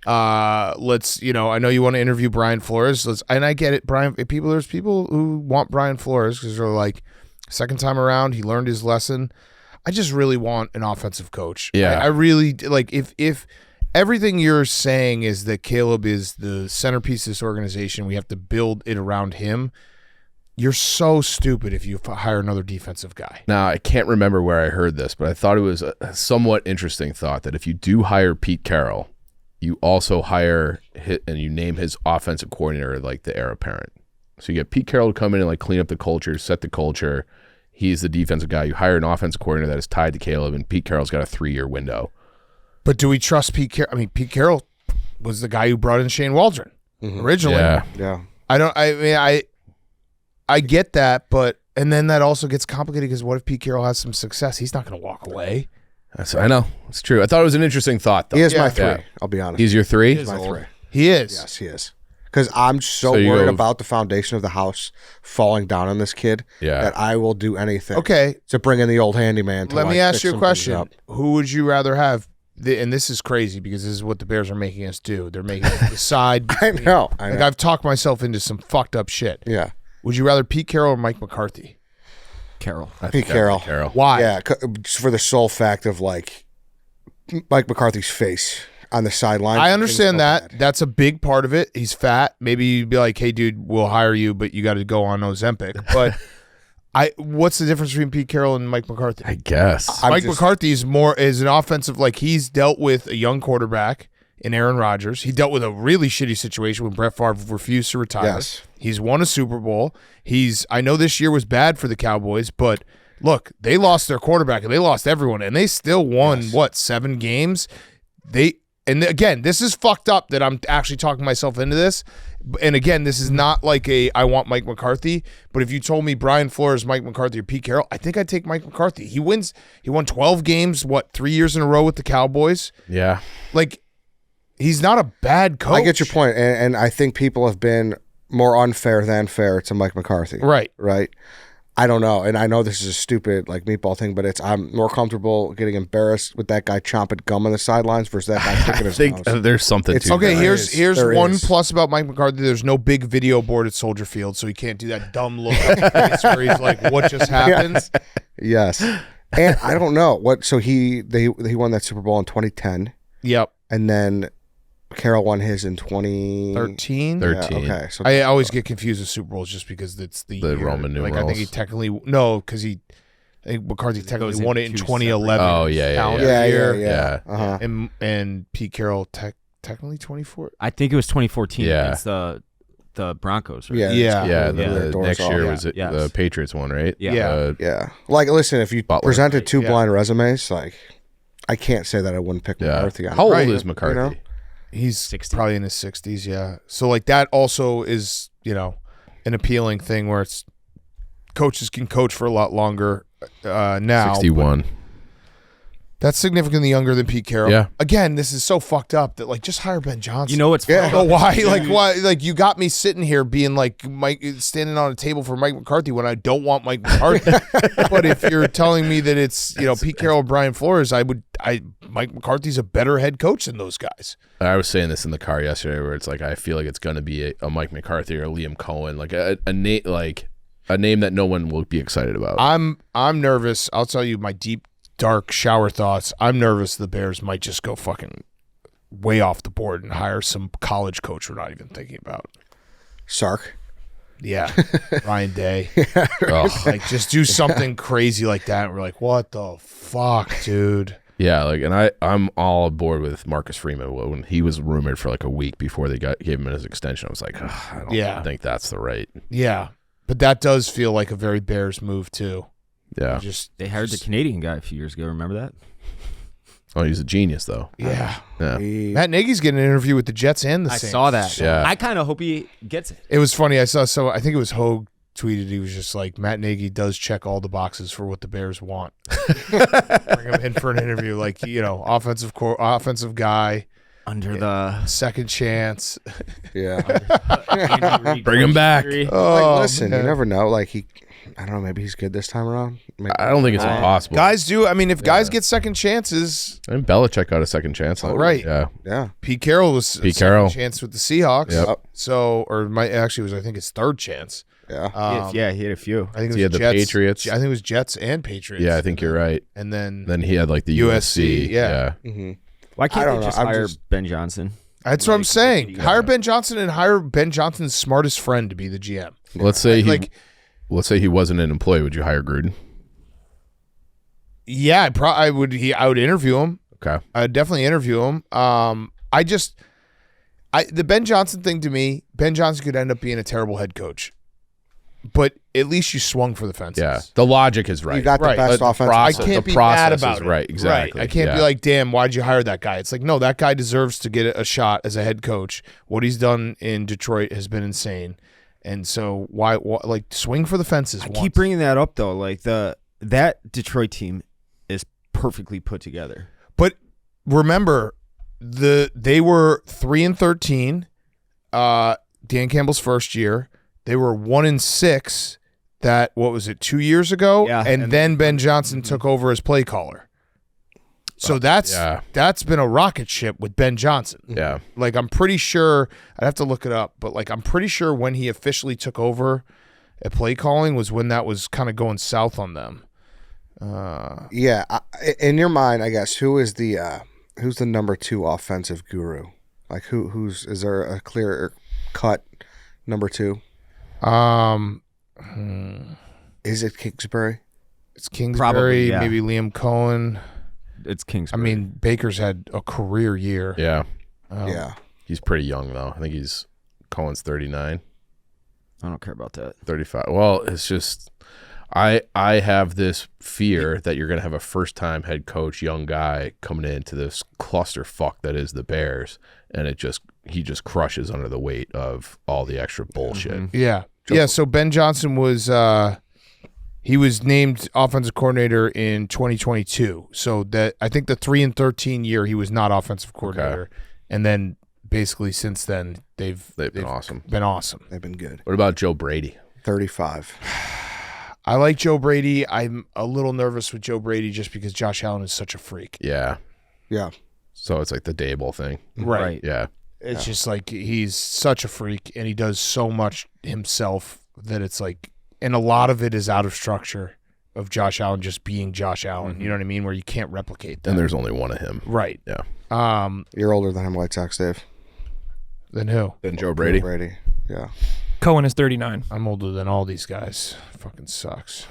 [SPEAKER 1] I know you want to interview Brian Flores. And I get it, Brian. There's people who want Brian Flores because they're like, second time around, he learned his lesson. I just really want an offensive coach.
[SPEAKER 4] Yeah.
[SPEAKER 1] I really like if everything you're saying is that Caleb is the centerpiece of this organization, we have to build it around him. You're so stupid if you hire another defensive guy.
[SPEAKER 4] Now, I can't remember where I heard this, but I thought it was a somewhat interesting thought that if you do hire Pete Carroll, you also hire and you name his offensive coordinator like the heir apparent. So you get Pete Carroll to come in and like clean up the culture, set the culture. He's the defensive guy. You hire an offensive coordinator that is tied to Caleb, and Pete Carroll's got a 3-year window.
[SPEAKER 1] But do we trust Pete Carroll? I mean, Pete Carroll was the guy who brought in Shane Waldron originally.
[SPEAKER 4] Yeah.
[SPEAKER 2] Yeah.
[SPEAKER 1] I get that, but and then that also gets complicated because what if Pete Carroll has some success? He's not going to walk away.
[SPEAKER 4] I know. It's true. I thought it was an interesting thought, though.
[SPEAKER 2] He is my
[SPEAKER 1] Yeah.
[SPEAKER 2] 3.
[SPEAKER 4] Yeah.
[SPEAKER 2] I'll be honest.
[SPEAKER 4] He's your 3?
[SPEAKER 2] He's my 3.
[SPEAKER 1] He is.
[SPEAKER 2] Yes, he is. Because I'm so
[SPEAKER 4] So you
[SPEAKER 2] worried
[SPEAKER 4] go-
[SPEAKER 2] about the foundation of the house falling down on this kid
[SPEAKER 4] Yeah.
[SPEAKER 2] that I will do anything
[SPEAKER 1] Okay,
[SPEAKER 2] to bring in the old handyman. To
[SPEAKER 1] let me
[SPEAKER 2] like,
[SPEAKER 1] ask
[SPEAKER 2] fix
[SPEAKER 1] you a
[SPEAKER 2] some things
[SPEAKER 1] question.
[SPEAKER 2] up.
[SPEAKER 1] Who would you rather have? And this is crazy because this is what the Bears are making us do. They're making us decide.
[SPEAKER 2] I know.
[SPEAKER 1] Like I've talked myself into some fucked up shit.
[SPEAKER 2] Yeah.
[SPEAKER 1] Would you rather Pete Carroll or Mike McCarthy?
[SPEAKER 3] Carroll.
[SPEAKER 4] I
[SPEAKER 2] Pete
[SPEAKER 4] think
[SPEAKER 2] Carroll.
[SPEAKER 4] Carroll.
[SPEAKER 1] Why?
[SPEAKER 2] Yeah, just for the sole fact of like Mike McCarthy's face on the sideline.
[SPEAKER 1] I understand
[SPEAKER 2] Things go
[SPEAKER 1] that.
[SPEAKER 2] bad.
[SPEAKER 1] That's a big part of it. He's fat. Maybe you'd be like, hey, dude, we'll hire you, but you got to go on Ozempic. But what's the difference between Pete Carroll and Mike McCarthy?
[SPEAKER 4] I guess.
[SPEAKER 2] I'm
[SPEAKER 1] Mike
[SPEAKER 2] just-
[SPEAKER 1] McCarthy is an offensive, like he's dealt with a young quarterback in Aaron Rodgers. He dealt with a really shitty situation when Brett Favre refused to retire.
[SPEAKER 2] Yes.
[SPEAKER 1] He's won a Super Bowl. I know this year was bad for the Cowboys, but look, they lost their quarterback and they lost everyone, and they still won, 7 games? And again, this is fucked up that I'm actually talking myself into this. And again, this is not like I want Mike McCarthy, but if you told me Brian Flores, Mike McCarthy, or Pete Carroll, I think I'd take Mike McCarthy. He won 12 games, 3 years in a row with the Cowboys?
[SPEAKER 4] Yeah.
[SPEAKER 1] Like, he's not a bad coach.
[SPEAKER 2] I get your point, and I think people have been more unfair than fair to Mike McCarthy.
[SPEAKER 1] Right.
[SPEAKER 2] Right. I don't know, and I know this is a stupid like meatball thing, but I'm more comfortable getting embarrassed with that guy chomping gum on the sidelines versus that guy kicking
[SPEAKER 4] I
[SPEAKER 2] his
[SPEAKER 4] think
[SPEAKER 2] nose.
[SPEAKER 4] there's something
[SPEAKER 2] It's-
[SPEAKER 4] to
[SPEAKER 1] Okay,
[SPEAKER 4] that.
[SPEAKER 1] here's
[SPEAKER 2] There
[SPEAKER 1] one
[SPEAKER 2] is.
[SPEAKER 1] plus about Mike McCarthy. There's no big video board at Soldier Field, so he can't do that dumb look on his face where he's like, what just happened?
[SPEAKER 2] Yes, and I don't know what. So he won that Super Bowl in 2010,
[SPEAKER 1] Yep.
[SPEAKER 2] and then Carroll won his in 2013.
[SPEAKER 1] 13?
[SPEAKER 2] Yeah, okay, so
[SPEAKER 1] I always get confused with Super Bowls just because it's the year.
[SPEAKER 4] Roman
[SPEAKER 1] Like I think he
[SPEAKER 4] numerals.
[SPEAKER 1] technically because I think McCarthy
[SPEAKER 3] goes
[SPEAKER 1] technically
[SPEAKER 3] in
[SPEAKER 1] won it in
[SPEAKER 3] two
[SPEAKER 1] 2011.
[SPEAKER 4] Oh, yeah, yeah,
[SPEAKER 1] calendar
[SPEAKER 2] yeah,
[SPEAKER 1] year.
[SPEAKER 4] Yeah.
[SPEAKER 2] Uh-huh.
[SPEAKER 1] And Pete Carroll technically 24.
[SPEAKER 3] I think it was 2014
[SPEAKER 4] Yeah.
[SPEAKER 3] against the Broncos. Right?
[SPEAKER 2] Yeah,
[SPEAKER 1] Yeah.
[SPEAKER 4] Yeah,
[SPEAKER 3] Yeah.
[SPEAKER 4] the
[SPEAKER 2] Doors
[SPEAKER 4] next
[SPEAKER 2] off.
[SPEAKER 4] year
[SPEAKER 2] Yeah.
[SPEAKER 4] was it
[SPEAKER 3] Yes.
[SPEAKER 4] the Patriots one, right?
[SPEAKER 3] Yeah.
[SPEAKER 1] Yeah.
[SPEAKER 2] Yeah. Like, listen, if you
[SPEAKER 4] Butler.
[SPEAKER 2] presented two
[SPEAKER 1] Yeah.
[SPEAKER 2] blind resumes, like, I can't say that I wouldn't pick
[SPEAKER 4] Yeah.
[SPEAKER 2] McCarthy.
[SPEAKER 4] How old
[SPEAKER 1] Right.
[SPEAKER 4] is McCarthy?
[SPEAKER 2] You know?
[SPEAKER 1] He's
[SPEAKER 3] 60.
[SPEAKER 1] probably in his 60s, yeah. So like that also is, an appealing thing where it's coaches can coach for a lot longer now.
[SPEAKER 4] 61.
[SPEAKER 1] That's significantly younger than Pete Carroll.
[SPEAKER 4] Yeah.
[SPEAKER 1] Again, this is so fucked up that like just hire Ben Johnson.
[SPEAKER 3] You know what's
[SPEAKER 2] Yeah.
[SPEAKER 1] I don't know why? Like you got me sitting here being like Mike, standing on a table for Mike McCarthy when I don't want Mike McCarthy. But if you're telling me that it's Pete Carroll, Brian Flores, Mike McCarthy's a better head coach than those guys.
[SPEAKER 4] I was saying this in the car yesterday, where it's like I feel like it's going to be a Mike McCarthy or a Liam Cohen, like a name that no one will be excited about.
[SPEAKER 1] I'm nervous. I'll tell you my deep, dark shower thoughts. I'm nervous the Bears might just go fucking way off the board and hire some college coach we're not even thinking about.
[SPEAKER 2] Sark.
[SPEAKER 1] Yeah, Ryan Day.
[SPEAKER 4] Ugh.
[SPEAKER 1] Like just do something crazy like that. And we're like, what the fuck, dude?
[SPEAKER 4] Yeah, like, and I'm all aboard with Marcus Freeman. When he was rumored for like a week before they gave him his extension, I was like, I don't think that's the right.
[SPEAKER 1] Yeah, but that does feel like a very Bears move too.
[SPEAKER 4] Yeah.
[SPEAKER 3] They hired the Canadian guy a few years ago. Remember that?
[SPEAKER 4] Oh, he's a genius though.
[SPEAKER 1] Yeah.
[SPEAKER 4] Yeah.
[SPEAKER 1] Matt Nagy's getting an interview with the Jets and the
[SPEAKER 3] I
[SPEAKER 1] Saints.
[SPEAKER 3] saw that.
[SPEAKER 4] Yeah.
[SPEAKER 3] I kind of hope he gets it.
[SPEAKER 1] It was funny. I think it was Hogue tweeted. He was just like, Matt Nagy does check all the boxes for what the Bears want. Bring him in for an interview, like offensive guy,
[SPEAKER 3] Under the
[SPEAKER 1] second chance.
[SPEAKER 2] Yeah.
[SPEAKER 3] Andy Reid
[SPEAKER 4] Bring him back.
[SPEAKER 3] injury.
[SPEAKER 2] Like, listen,
[SPEAKER 1] man.
[SPEAKER 2] you never know. Like I don't know. Maybe he's good this time around. Maybe.
[SPEAKER 4] I don't think it's impossible.
[SPEAKER 1] Guys do. I mean, if guys get second chances,
[SPEAKER 4] And Belichick got a second chance.
[SPEAKER 1] Right.
[SPEAKER 4] Yeah.
[SPEAKER 2] Yeah.
[SPEAKER 1] Pete Carroll was a second chance with the Seahawks.
[SPEAKER 4] Yep.
[SPEAKER 1] So, actually was I think his third chance.
[SPEAKER 2] Yeah.
[SPEAKER 3] Yeah, he had a few.
[SPEAKER 1] I think it was
[SPEAKER 4] He had the
[SPEAKER 1] Jets,
[SPEAKER 4] Patriots.
[SPEAKER 1] I think it was Jets and Patriots.
[SPEAKER 4] Yeah, I think you're right.
[SPEAKER 1] And then
[SPEAKER 4] Then he had like the
[SPEAKER 1] USC,
[SPEAKER 4] USC.
[SPEAKER 1] yeah.
[SPEAKER 2] Mm-hmm.
[SPEAKER 3] Why
[SPEAKER 2] I
[SPEAKER 3] can't
[SPEAKER 2] don't
[SPEAKER 3] they just
[SPEAKER 2] know. I'm
[SPEAKER 3] hire
[SPEAKER 2] just-
[SPEAKER 3] Ben Johnson?
[SPEAKER 1] that's what I'm saying.
[SPEAKER 3] Yeah.
[SPEAKER 1] Hire Ben Johnson and hire Ben Johnson's smartest friend to be the GM.
[SPEAKER 4] Let's say he wasn't an employee. Would you hire Gruden?
[SPEAKER 1] Yeah, I would interview him.
[SPEAKER 4] Okay.
[SPEAKER 1] I'd definitely interview him. The Ben Johnson thing to me, Ben Johnson could end up being a terrible head coach. But at least you swung for the fences.
[SPEAKER 4] Yeah. The logic is right.
[SPEAKER 2] You got the
[SPEAKER 1] Right.
[SPEAKER 2] best
[SPEAKER 4] The
[SPEAKER 2] offensive.
[SPEAKER 4] process-
[SPEAKER 1] I can't
[SPEAKER 4] the
[SPEAKER 1] be mad
[SPEAKER 4] process
[SPEAKER 1] about
[SPEAKER 4] is
[SPEAKER 1] it.
[SPEAKER 4] right, exactly.
[SPEAKER 1] I can't be
[SPEAKER 4] Yeah.
[SPEAKER 1] like, damn, why'd you hire that guy? It's like, no, that guy deserves to get a shot as a head coach. What he's done in Detroit has been insane. And so why swing for the fences?
[SPEAKER 3] I
[SPEAKER 1] once.
[SPEAKER 3] keep bringing that up though. Like that Detroit team is perfectly put together.
[SPEAKER 1] But remember, they were 3-13. Dan Campbell's first year. They were 1-6. That what was it 2 years ago?
[SPEAKER 3] Yeah.
[SPEAKER 1] and then Ben Johnson took over as play caller. So that's been a rocket ship with Ben Johnson.
[SPEAKER 4] Yeah.
[SPEAKER 1] Like I'm pretty sure I'd have to look it up, but like I'm pretty sure when he officially took over at play calling was when that was kind of going south on them.
[SPEAKER 2] Yeah. In your mind, I guess who's the number 2 offensive guru? Like is there a clear cut number 2? Is it Kingsbury?
[SPEAKER 1] It's Kingsbury,
[SPEAKER 3] Probably, yeah.
[SPEAKER 1] maybe Liam Cohen.
[SPEAKER 3] It's
[SPEAKER 1] I
[SPEAKER 3] Kingsbury.
[SPEAKER 1] mean, Baker's had a career year.
[SPEAKER 4] Yeah.
[SPEAKER 2] Yeah.
[SPEAKER 4] He's pretty young though. I think Cohen's 39,
[SPEAKER 3] I don't care about that.
[SPEAKER 4] 35. Well, it's just I have this fear that you're going to have a first-time head coach, young guy coming into this clusterfuck that is the Bears, and he just crushes under the weight of all the extra bullshit.
[SPEAKER 3] Mm-hmm.
[SPEAKER 1] Yeah. Yeah, so Ben Johnson was he was named offensive coordinator in 2022. So that I think the 3-13 year he was not offensive coordinator. And then basically since then they've
[SPEAKER 4] been awesome.
[SPEAKER 1] Been awesome.
[SPEAKER 2] They've been good.
[SPEAKER 4] What about Joe Brady?
[SPEAKER 2] 35.
[SPEAKER 1] I like Joe Brady. I'm a little nervous with Joe Brady just because Josh Allen is such a freak.
[SPEAKER 4] Yeah.
[SPEAKER 2] Yeah.
[SPEAKER 4] So it's like the Dable thing.
[SPEAKER 1] Right.
[SPEAKER 4] Yeah.
[SPEAKER 1] It's just like he's such a freak and he does so much himself that it's like, and a lot of it is out of structure of Josh Allen just being Josh Allen. You know what I mean? Where you can't replicate that.
[SPEAKER 4] And there's only one of him.
[SPEAKER 1] Right.
[SPEAKER 4] Yeah.
[SPEAKER 2] You're older than him, White Sox, Dave.
[SPEAKER 1] Then who?
[SPEAKER 4] Then Joe Brady.
[SPEAKER 2] Brady. Yeah.
[SPEAKER 5] Cohen is 39.
[SPEAKER 1] I'm older than all these guys. Fucking sucks.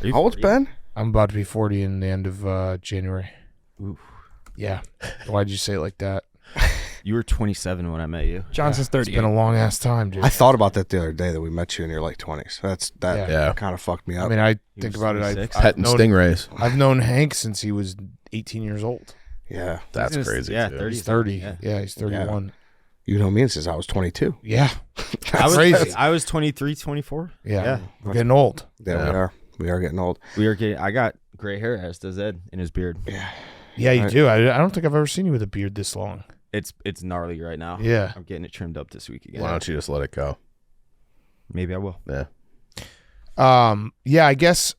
[SPEAKER 2] How old's Ben?
[SPEAKER 1] I'm about to be 40 in the end of January.
[SPEAKER 3] Oof.
[SPEAKER 1] Yeah. Why'd you say it like that?
[SPEAKER 3] You were 27 when I met you.
[SPEAKER 5] Johnson's
[SPEAKER 1] It's
[SPEAKER 5] 38.
[SPEAKER 1] been a long ass time, dude.
[SPEAKER 2] I thought about that the other day that we met you in your late 20s. That
[SPEAKER 4] Yeah.
[SPEAKER 2] kind of fucked me up.
[SPEAKER 1] I mean, I
[SPEAKER 3] He
[SPEAKER 1] think
[SPEAKER 3] was
[SPEAKER 1] about it.
[SPEAKER 3] 26.
[SPEAKER 1] I've
[SPEAKER 4] Petting
[SPEAKER 1] known,
[SPEAKER 4] stingrays.
[SPEAKER 1] I've known Hank since he was 18 years old.
[SPEAKER 2] Yeah.
[SPEAKER 4] That's crazy.
[SPEAKER 3] Yeah,
[SPEAKER 4] too.
[SPEAKER 3] 30.
[SPEAKER 1] He's 30.
[SPEAKER 3] Yeah.
[SPEAKER 1] Yeah, he's 31.
[SPEAKER 2] You know me since I was 22.
[SPEAKER 1] Yeah.
[SPEAKER 3] I
[SPEAKER 1] Crazy.
[SPEAKER 3] was, I was 23, 24.
[SPEAKER 1] Yeah. We're getting old.
[SPEAKER 2] Yeah, we are. We are getting old.
[SPEAKER 3] I got gray hair, as does Ed, in his beard.
[SPEAKER 1] Yeah, you do. I don't think I've ever seen you with a beard this long.
[SPEAKER 3] It's gnarly right now.
[SPEAKER 1] Yeah.
[SPEAKER 3] I'm getting it trimmed up this week again.
[SPEAKER 4] Why don't you just let it go?
[SPEAKER 3] Maybe I will.
[SPEAKER 4] Yeah.
[SPEAKER 1] Yeah, I guess.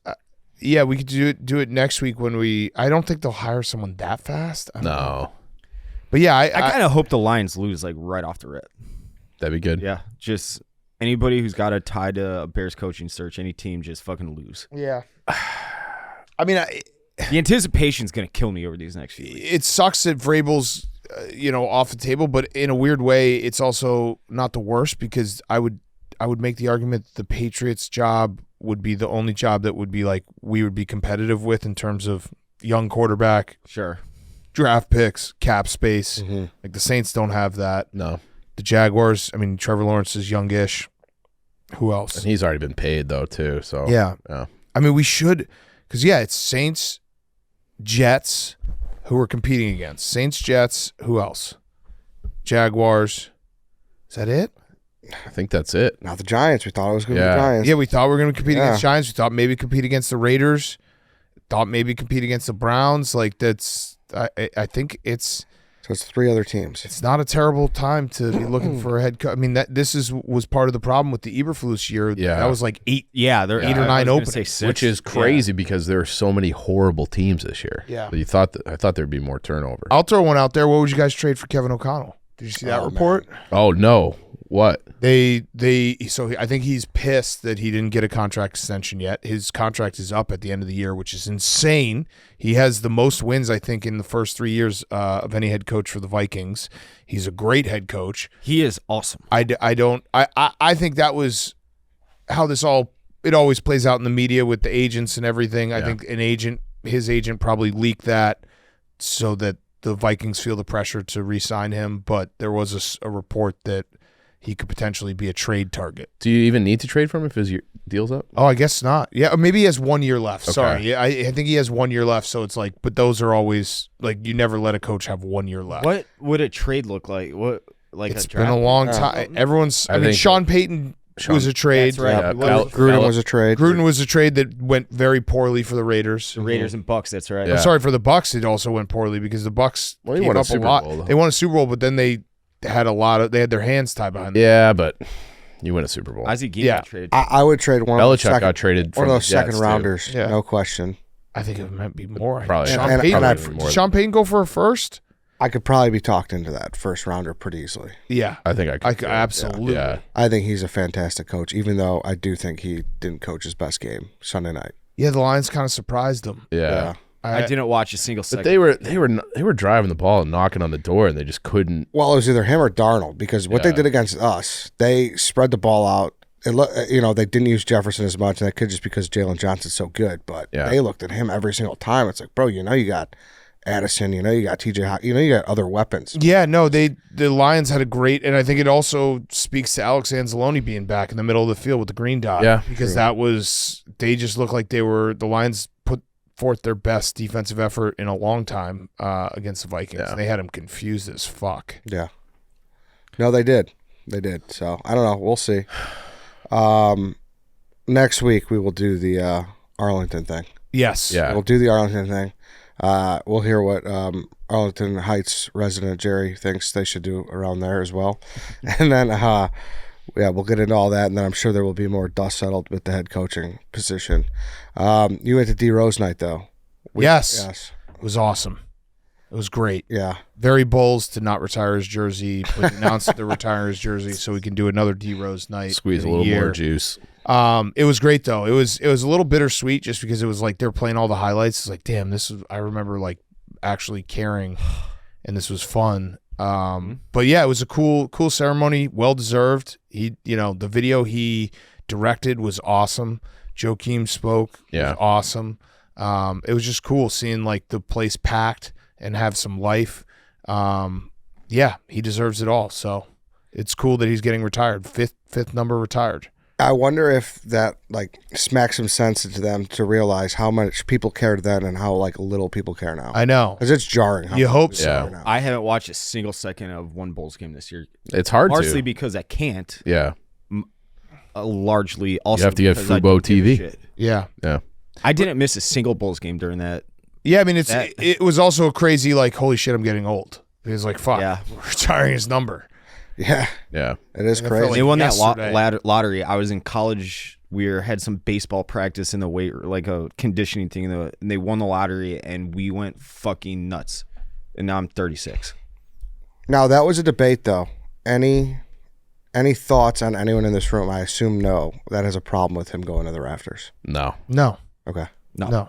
[SPEAKER 1] Yeah, we could do it next week when I don't think they'll hire someone that fast. I don't know.
[SPEAKER 4] No.
[SPEAKER 1] But yeah,
[SPEAKER 3] I kind of hope the Lions lose like right off the rip.
[SPEAKER 4] That'd be good.
[SPEAKER 3] Yeah, just anybody who's got a tie to a Bears coaching search, any team, just fucking lose.
[SPEAKER 1] Yeah. I mean,
[SPEAKER 3] The anticipation's gonna kill me over these next few weeks.
[SPEAKER 1] it sucks that Vrabel's, off the table, but in a weird way, it's also not the worst because I would make the argument that the Patriots' job would be the only job that would be like we would be competitive with in terms of young quarterback,
[SPEAKER 3] Sure.
[SPEAKER 1] draft picks, cap space.
[SPEAKER 2] Mm-hmm.
[SPEAKER 1] Like the Saints don't have that.
[SPEAKER 4] No.
[SPEAKER 1] The Jaguars, I mean, Trevor Lawrence is youngish. Who else?
[SPEAKER 4] And he's already been paid though too. So
[SPEAKER 1] Yeah.
[SPEAKER 4] Yeah.
[SPEAKER 1] I mean, we should, because it's Saints, Jets, who we're competing against. Saints, Jets, who else? Jaguars. Is that it?
[SPEAKER 4] I think that's it.
[SPEAKER 2] Now the Giants. We thought it was going to be
[SPEAKER 4] Yeah.
[SPEAKER 2] the Giants.
[SPEAKER 1] Yeah, we thought we were going to compete
[SPEAKER 2] Yeah.
[SPEAKER 1] against Giants. We thought maybe compete against the Raiders. Thought maybe compete against the Browns. Like that's, I think it's
[SPEAKER 2] So it's 3 other teams.
[SPEAKER 1] it's not a terrible time to be looking for a head coach. I mean, this was part of the problem with the Eberflus year.
[SPEAKER 4] Yeah.
[SPEAKER 1] That was like 8.
[SPEAKER 3] Yeah, they're
[SPEAKER 1] 8 or 9 openings.
[SPEAKER 3] Say 6.
[SPEAKER 4] Which is crazy because there are so many horrible teams this year.
[SPEAKER 1] Yeah.
[SPEAKER 4] But I thought there'd be more turnover.
[SPEAKER 1] I'll throw one out there. What would you guys trade for Kevin O'Connell? Did you see that
[SPEAKER 2] Oh,
[SPEAKER 1] report?
[SPEAKER 4] Oh no. What?
[SPEAKER 1] So I think he's pissed that he didn't get a contract extension yet. His contract is up at the end of the year, which is insane. He has the most wins, I think, in the first 3 years of any head coach for the Vikings. He's a great head coach.
[SPEAKER 3] He is awesome.
[SPEAKER 1] I think that was how it always plays out in the media with the agents and everything. I think his agent probably leaked that so that the Vikings feel the pressure to re-sign him, but there was a report that he could potentially be a trade target.
[SPEAKER 4] Do you even need to trade for him if his deal's up?
[SPEAKER 1] Oh, I guess not. Yeah, or maybe he has 1 year left.
[SPEAKER 4] Okay.
[SPEAKER 1] Sorry. Yeah, I think he has 1 year left, so it's like, but those are always, like, you never let a coach have 1 year left.
[SPEAKER 3] What would a trade look like?
[SPEAKER 1] It's been a long time. Everyone's, I mean,
[SPEAKER 4] think-
[SPEAKER 1] Sean Payton was a trade.
[SPEAKER 3] That's right.
[SPEAKER 4] Yeah,
[SPEAKER 2] Gruden was a trade.
[SPEAKER 1] Gruden was a trade that went very poorly for the Raiders.
[SPEAKER 3] The Raiders and Bucks, that's right.
[SPEAKER 4] Yeah.
[SPEAKER 1] I'm sorry, for the Bucks, it also went poorly because the Bucks
[SPEAKER 4] Well, he
[SPEAKER 1] gave
[SPEAKER 4] won a
[SPEAKER 1] up
[SPEAKER 4] Super
[SPEAKER 1] lot.
[SPEAKER 4] Bowl, though.
[SPEAKER 1] They won a Super Bowl, but then they had their hands tied behind them.
[SPEAKER 4] Yeah, but you win a Super Bowl.
[SPEAKER 3] Ozzie Guillen
[SPEAKER 1] Yeah.
[SPEAKER 3] got traded.
[SPEAKER 2] I would trade one of
[SPEAKER 4] Belichick
[SPEAKER 2] those
[SPEAKER 4] got traded
[SPEAKER 2] one
[SPEAKER 4] from
[SPEAKER 2] of
[SPEAKER 4] the
[SPEAKER 2] those
[SPEAKER 4] Jets,
[SPEAKER 2] second
[SPEAKER 4] too.
[SPEAKER 2] rounders,
[SPEAKER 1] Yeah.
[SPEAKER 2] no question.
[SPEAKER 1] I think it might be more.
[SPEAKER 4] Probably.
[SPEAKER 1] Sean
[SPEAKER 2] And-
[SPEAKER 1] Payton.
[SPEAKER 2] and
[SPEAKER 1] Did
[SPEAKER 4] I'd-
[SPEAKER 1] Sean Payton go for a first?
[SPEAKER 2] I could probably be talked into that first rounder pretty easily.
[SPEAKER 1] Yeah.
[SPEAKER 4] I think I could.
[SPEAKER 1] I could, absolutely.
[SPEAKER 4] Yeah.
[SPEAKER 2] I think he's a fantastic coach, even though I do think he didn't coach his best game Sunday night.
[SPEAKER 1] Yeah, the Lions kind of surprised them.
[SPEAKER 4] Yeah.
[SPEAKER 3] I didn't watch a single second.
[SPEAKER 4] But they were driving the ball and knocking on the door and they just couldn't.
[SPEAKER 2] Well, it was either him or Darnold because what they
[SPEAKER 4] Yeah.
[SPEAKER 2] did against us, they spread the ball out. They didn't use Jefferson as much, and that could just because Jalen Johnson's so good. But
[SPEAKER 4] Yeah.
[SPEAKER 2] they looked at him every single time. It's like, bro, you got Addison, you got TJ Hawk, you got other weapons.
[SPEAKER 1] Yeah, no, the Lions had a great, and I think it also speaks to Alex Anzalone being back in the middle of the field with the green dot.
[SPEAKER 4] Yeah.
[SPEAKER 1] Because they just looked like the Lions put forth their best defensive effort in a long time against the Vikings.
[SPEAKER 4] Yeah.
[SPEAKER 1] They had them confused as fuck.
[SPEAKER 2] Yeah. No, they did. They did. So I don't know. We'll see. Next week we will do the Arlington thing.
[SPEAKER 1] Yes.
[SPEAKER 4] Yeah.
[SPEAKER 2] We'll do the Arlington thing. We'll hear what Arlington Heights resident Jerry thinks they should do around there as well. And then, we'll get into all that, and then I'm sure there will be more dust settled with the head coaching position. You went to D. Rose night, though.
[SPEAKER 1] Yes. It was awesome. It was great.
[SPEAKER 2] Yeah.
[SPEAKER 1] Very Bulls to not retire his jersey, but announced that they're retiring his jersey so we can do another D. Rose night.
[SPEAKER 4] Squeeze a
[SPEAKER 1] in
[SPEAKER 4] little
[SPEAKER 1] year.
[SPEAKER 4] more juice.
[SPEAKER 1] It was great though. It was a little bittersweet just because it was like they're playing all the highlights. It's like, damn, I remember like actually caring, and this was fun. But yeah, it was a cool ceremony, well deserved. The video he directed was awesome. Joakim spoke.
[SPEAKER 4] Yeah.
[SPEAKER 1] It was awesome. It was just cool seeing like the place packed and have some life. Yeah, he deserves it all. So it's cool that he's getting retired. Fifth number retired.
[SPEAKER 2] I wonder if that like smacks some sense into them to realize how much people cared then and how like little people care now.
[SPEAKER 1] I know.
[SPEAKER 2] Because it's jarring. How
[SPEAKER 1] You
[SPEAKER 2] much
[SPEAKER 1] hope
[SPEAKER 2] people
[SPEAKER 1] so.
[SPEAKER 2] care now.
[SPEAKER 3] I haven't watched a single second of one Bulls game this year.
[SPEAKER 4] It's hard
[SPEAKER 3] Partially
[SPEAKER 4] to.
[SPEAKER 3] because I can't.
[SPEAKER 4] Yeah.
[SPEAKER 3] Largely also
[SPEAKER 4] You have to get
[SPEAKER 3] because I
[SPEAKER 4] Fubo
[SPEAKER 3] don't give a
[SPEAKER 4] TV.
[SPEAKER 3] shit.
[SPEAKER 1] Yeah.
[SPEAKER 4] Yeah.
[SPEAKER 3] I didn't miss a single Bulls game during that.
[SPEAKER 1] Yeah, I mean,
[SPEAKER 3] That-
[SPEAKER 1] it was also a crazy, like, holy shit, I'm getting old. It was like, fuck,
[SPEAKER 3] Yeah.
[SPEAKER 1] we're retiring his number.
[SPEAKER 2] Yeah,
[SPEAKER 4] Yeah.
[SPEAKER 2] it is
[SPEAKER 1] I felt
[SPEAKER 2] crazy.
[SPEAKER 1] like
[SPEAKER 3] They won
[SPEAKER 1] yesterday.
[SPEAKER 3] that lottery. I was in college. We had some baseball practice in the weight, like a conditioning thing, and they won the lottery, and we went fucking nuts. And now I'm 36.
[SPEAKER 2] Now that was a debate, though. Any thoughts on anyone in this room? I assume no. That has a problem with him going to the rafters.
[SPEAKER 4] No.
[SPEAKER 1] No,
[SPEAKER 2] Okay.
[SPEAKER 1] no.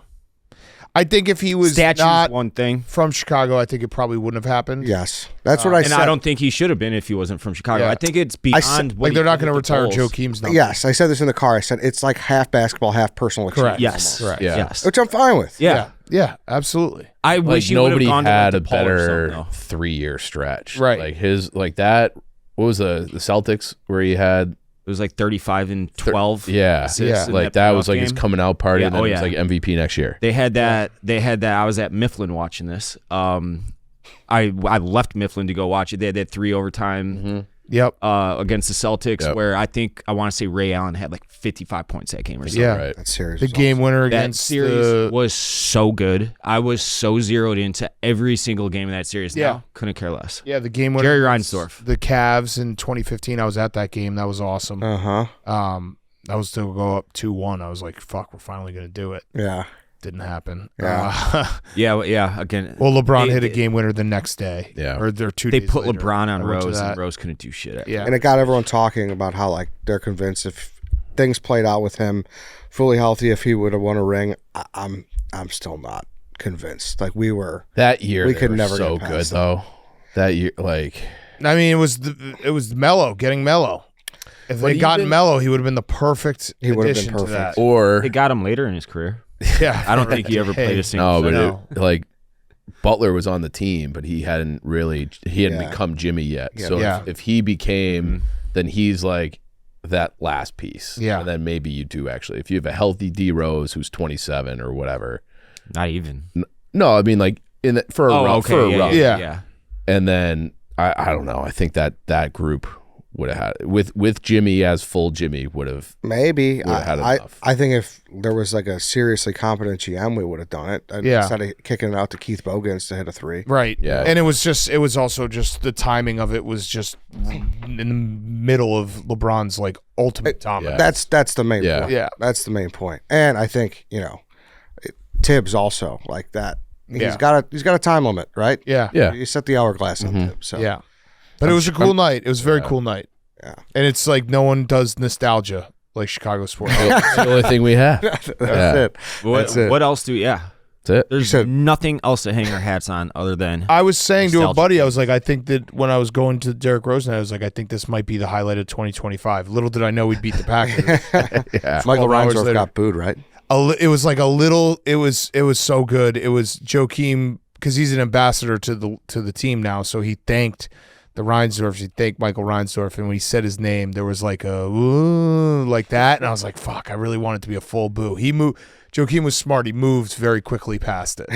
[SPEAKER 1] I think if he was
[SPEAKER 3] Statues
[SPEAKER 1] not
[SPEAKER 3] one thing,
[SPEAKER 1] from Chicago, I think it probably wouldn't have happened.
[SPEAKER 2] Yes, that's what I
[SPEAKER 3] and
[SPEAKER 2] said.
[SPEAKER 3] I don't think he should have been if he wasn't from Chicago.
[SPEAKER 1] Yeah.
[SPEAKER 3] I think it's
[SPEAKER 2] said-
[SPEAKER 3] beyond what
[SPEAKER 1] Like, they're
[SPEAKER 3] he
[SPEAKER 1] not
[SPEAKER 3] did
[SPEAKER 1] going to
[SPEAKER 3] with the
[SPEAKER 1] retire
[SPEAKER 3] Bulls.
[SPEAKER 1] Joe Keem's number.
[SPEAKER 2] Yes, I said this in the car. I said it's like half basketball, half personal
[SPEAKER 1] Correct.
[SPEAKER 2] experience.
[SPEAKER 3] Yes.
[SPEAKER 1] Correct.
[SPEAKER 4] Yeah.
[SPEAKER 3] Yes.
[SPEAKER 2] Which I'm fine with.
[SPEAKER 3] Yeah.
[SPEAKER 1] Yeah, absolutely.
[SPEAKER 3] I
[SPEAKER 4] Like
[SPEAKER 3] wish he would have
[SPEAKER 4] nobody
[SPEAKER 3] gone
[SPEAKER 4] had
[SPEAKER 3] to
[SPEAKER 4] a
[SPEAKER 3] like DePaul or
[SPEAKER 4] better
[SPEAKER 3] something,
[SPEAKER 4] 3-year stretch.
[SPEAKER 1] Right.
[SPEAKER 4] Like his like that. What was the Celtics where he had
[SPEAKER 3] though. It was like 35 and 12.
[SPEAKER 4] yeah.
[SPEAKER 3] assists
[SPEAKER 1] Yeah.
[SPEAKER 3] in
[SPEAKER 4] Like that was
[SPEAKER 3] playoff
[SPEAKER 4] like his
[SPEAKER 3] game.
[SPEAKER 4] coming out party
[SPEAKER 3] Yeah,
[SPEAKER 4] and then
[SPEAKER 3] oh,
[SPEAKER 4] it was
[SPEAKER 3] yeah.
[SPEAKER 4] like MVP next year.
[SPEAKER 3] They had that. I was at Mifflin watching this. I left Mifflin to go watch it. They had that 3 overtime
[SPEAKER 1] Yep.
[SPEAKER 3] against the Celtics,
[SPEAKER 4] Yep.
[SPEAKER 3] where I want to say Ray Allen had like 55 points that game or something.
[SPEAKER 1] Yeah.
[SPEAKER 4] Right.
[SPEAKER 2] That's serious.
[SPEAKER 1] The game winner
[SPEAKER 3] That
[SPEAKER 1] against
[SPEAKER 3] series
[SPEAKER 1] the
[SPEAKER 3] was so good. I was so zeroed into every single game of that series.
[SPEAKER 1] Yeah.
[SPEAKER 3] Now, couldn't care less.
[SPEAKER 1] the game winner
[SPEAKER 3] Jerry
[SPEAKER 1] against
[SPEAKER 3] Reinsdorf.
[SPEAKER 1] the Cavs in 2015. I was at that game. That was awesome. That was to go up 2-1. I was like, fuck, we're finally gonna do it.
[SPEAKER 2] Yeah.
[SPEAKER 1] Didn't happen.
[SPEAKER 2] Yeah.
[SPEAKER 3] Yeah. Again,
[SPEAKER 1] Well, LeBron
[SPEAKER 3] They-
[SPEAKER 1] hit a
[SPEAKER 3] they-
[SPEAKER 1] game winner the next day.
[SPEAKER 4] Yeah.
[SPEAKER 1] Or they're 2
[SPEAKER 3] they
[SPEAKER 1] days
[SPEAKER 3] put
[SPEAKER 1] later.
[SPEAKER 3] LeBron on
[SPEAKER 1] I went to
[SPEAKER 3] Rose,
[SPEAKER 1] that.
[SPEAKER 3] and Rose couldn't do shit.
[SPEAKER 1] Yeah.
[SPEAKER 2] And it got everyone talking about how like they're convinced if things played out with him fully healthy, if he would have won a ring. I'm still not convinced. Like we were.
[SPEAKER 4] That year
[SPEAKER 2] We
[SPEAKER 4] they
[SPEAKER 2] could
[SPEAKER 4] were
[SPEAKER 2] never
[SPEAKER 4] so
[SPEAKER 2] get
[SPEAKER 4] good
[SPEAKER 2] past
[SPEAKER 4] though. That year like
[SPEAKER 1] I mean, it was Melo getting Melo. If they gotten
[SPEAKER 4] even-
[SPEAKER 1] Melo, he would have been the perfect
[SPEAKER 2] He would have been
[SPEAKER 1] addition to
[SPEAKER 2] perfect.
[SPEAKER 1] that.
[SPEAKER 4] or
[SPEAKER 3] They got him later in his career.
[SPEAKER 1] Yeah,
[SPEAKER 3] I don't think he ever played a single.
[SPEAKER 4] no, but
[SPEAKER 1] No.
[SPEAKER 4] like Butler was on the team, but he hadn't
[SPEAKER 2] Yeah.
[SPEAKER 4] become Jimmy yet.
[SPEAKER 2] Yeah.
[SPEAKER 4] So
[SPEAKER 1] Yeah.
[SPEAKER 4] if he became, then he's like that last piece.
[SPEAKER 1] Yeah.
[SPEAKER 4] And then maybe you do actually. If you have a healthy D Rose who's 27 or whatever.
[SPEAKER 3] Not even.
[SPEAKER 4] No, I mean like for a run. For a run.
[SPEAKER 1] Yeah.
[SPEAKER 4] And then I don't know. I think that group would have had with Jimmy as full Jimmy would have.
[SPEAKER 2] Maybe
[SPEAKER 4] Would've had
[SPEAKER 2] I
[SPEAKER 4] enough.
[SPEAKER 2] think if there was like a seriously competent GM, we would have done it. And
[SPEAKER 1] Yeah.
[SPEAKER 2] Instead of kicking it out to Keith Bogans to hit a 3.
[SPEAKER 1] Right.
[SPEAKER 4] Yeah.
[SPEAKER 1] And it was also just the timing of it was just in the middle of LeBron's like ultimate dominance.
[SPEAKER 2] That's the main
[SPEAKER 4] Yeah.
[SPEAKER 2] point.
[SPEAKER 1] Yeah.
[SPEAKER 2] That's the main point. And I think, Tibbs also like that.
[SPEAKER 1] Yeah.
[SPEAKER 2] He's got a time limit, right?
[SPEAKER 1] Yeah.
[SPEAKER 4] Yeah.
[SPEAKER 2] You set the hourglass on Tibbs. So
[SPEAKER 1] Yeah. But it was a cool night. It was a very cool night.
[SPEAKER 2] Yeah.
[SPEAKER 1] And it's like no one does nostalgia like Chicago sports.
[SPEAKER 4] It's the only thing we have.
[SPEAKER 2] that's
[SPEAKER 4] Yeah.
[SPEAKER 2] it. That's it.
[SPEAKER 3] What else do? Yeah.
[SPEAKER 4] That's it.
[SPEAKER 3] There's
[SPEAKER 2] said-
[SPEAKER 3] nothing else to hang our hats on other than
[SPEAKER 1] I was saying to a
[SPEAKER 3] Nostalgia.
[SPEAKER 1] buddy, I was like, I think that when I was going to Derrick Rose, I was like, I think this might be the highlight of 2025. Little did I know we'd beat the Packers.
[SPEAKER 4] Yeah.
[SPEAKER 2] Michael
[SPEAKER 1] 12 hours
[SPEAKER 2] Reinsdorf
[SPEAKER 1] later.
[SPEAKER 2] got booed, right?
[SPEAKER 1] It was like a little. It was so good. It was Joakim because he's an ambassador to the team now. So he thanked the Reinsdorfs. He thanked Michael Reinsdorf, and when he said his name, there was like a ooh, like that, and I was like, "Fuck!" I really want it to be a full boo. He moved. Joakim was smart. He moved very quickly past it,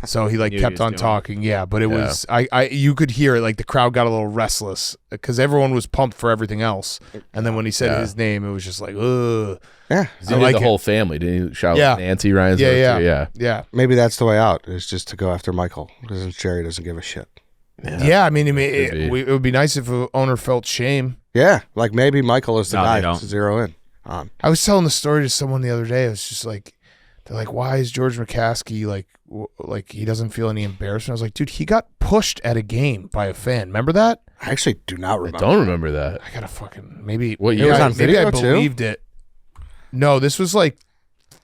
[SPEAKER 1] so he like
[SPEAKER 3] Knew he
[SPEAKER 1] kept
[SPEAKER 3] was
[SPEAKER 1] on
[SPEAKER 3] doing it.
[SPEAKER 1] talking. Yeah, but it was you could hear it. Like the crowd got a little restless because everyone was pumped for everything else, and then when he said his name, it was just like, ugh.
[SPEAKER 2] Yeah.
[SPEAKER 4] He
[SPEAKER 1] I
[SPEAKER 4] did
[SPEAKER 1] like
[SPEAKER 4] the
[SPEAKER 1] it.
[SPEAKER 4] whole family. Didn't he shout
[SPEAKER 1] Yeah.
[SPEAKER 4] Nancy Ryan's
[SPEAKER 1] Yeah.
[SPEAKER 2] Maybe that's the way out, is just to go after Michael, because Jerry doesn't give a shit.
[SPEAKER 1] Yeah, I mean,
[SPEAKER 4] Could be.
[SPEAKER 1] it would be nice if an owner felt shame.
[SPEAKER 2] Yeah, like maybe Michael is the
[SPEAKER 3] No,
[SPEAKER 2] guy
[SPEAKER 3] they don't.
[SPEAKER 2] to zero in on.
[SPEAKER 1] I was telling the story to someone the other day. I was just like, they're like, why is George McCaskey like he doesn't feel any embarrassment? I was like, dude, he got pushed at a game by a fan. Remember that?
[SPEAKER 2] I actually do not
[SPEAKER 4] I
[SPEAKER 2] remember.
[SPEAKER 4] don't remember that.
[SPEAKER 1] I gotta fucking maybe.
[SPEAKER 4] What
[SPEAKER 1] maybe
[SPEAKER 4] year?
[SPEAKER 2] It was
[SPEAKER 1] I-
[SPEAKER 2] on
[SPEAKER 1] maybe I
[SPEAKER 2] video, too?
[SPEAKER 1] believed it. No, this was like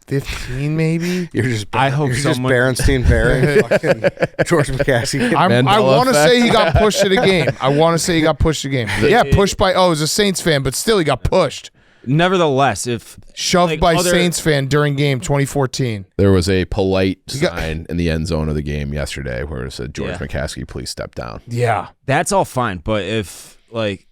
[SPEAKER 1] 15, maybe.
[SPEAKER 2] You're just
[SPEAKER 3] I hope
[SPEAKER 2] you're
[SPEAKER 3] someone-
[SPEAKER 2] just Berenstein burying fucking George McCaskey.
[SPEAKER 1] I
[SPEAKER 4] Mandela
[SPEAKER 1] want to
[SPEAKER 4] effect.
[SPEAKER 1] say he got pushed at a game. I want to say he got pushed at a game. Yeah, pushed by. Oh, it was a Saints fan, but still, he got pushed,
[SPEAKER 3] Nevertheless, if
[SPEAKER 1] shoved
[SPEAKER 3] like,
[SPEAKER 1] by
[SPEAKER 3] other-
[SPEAKER 1] Saints fan during game 2014.
[SPEAKER 4] There was a polite
[SPEAKER 1] got-
[SPEAKER 4] sign in the end zone of the game yesterday where it said, George
[SPEAKER 3] Yeah.
[SPEAKER 4] McCaskey, please step down.
[SPEAKER 1] Yeah,
[SPEAKER 3] that's all fine, but if like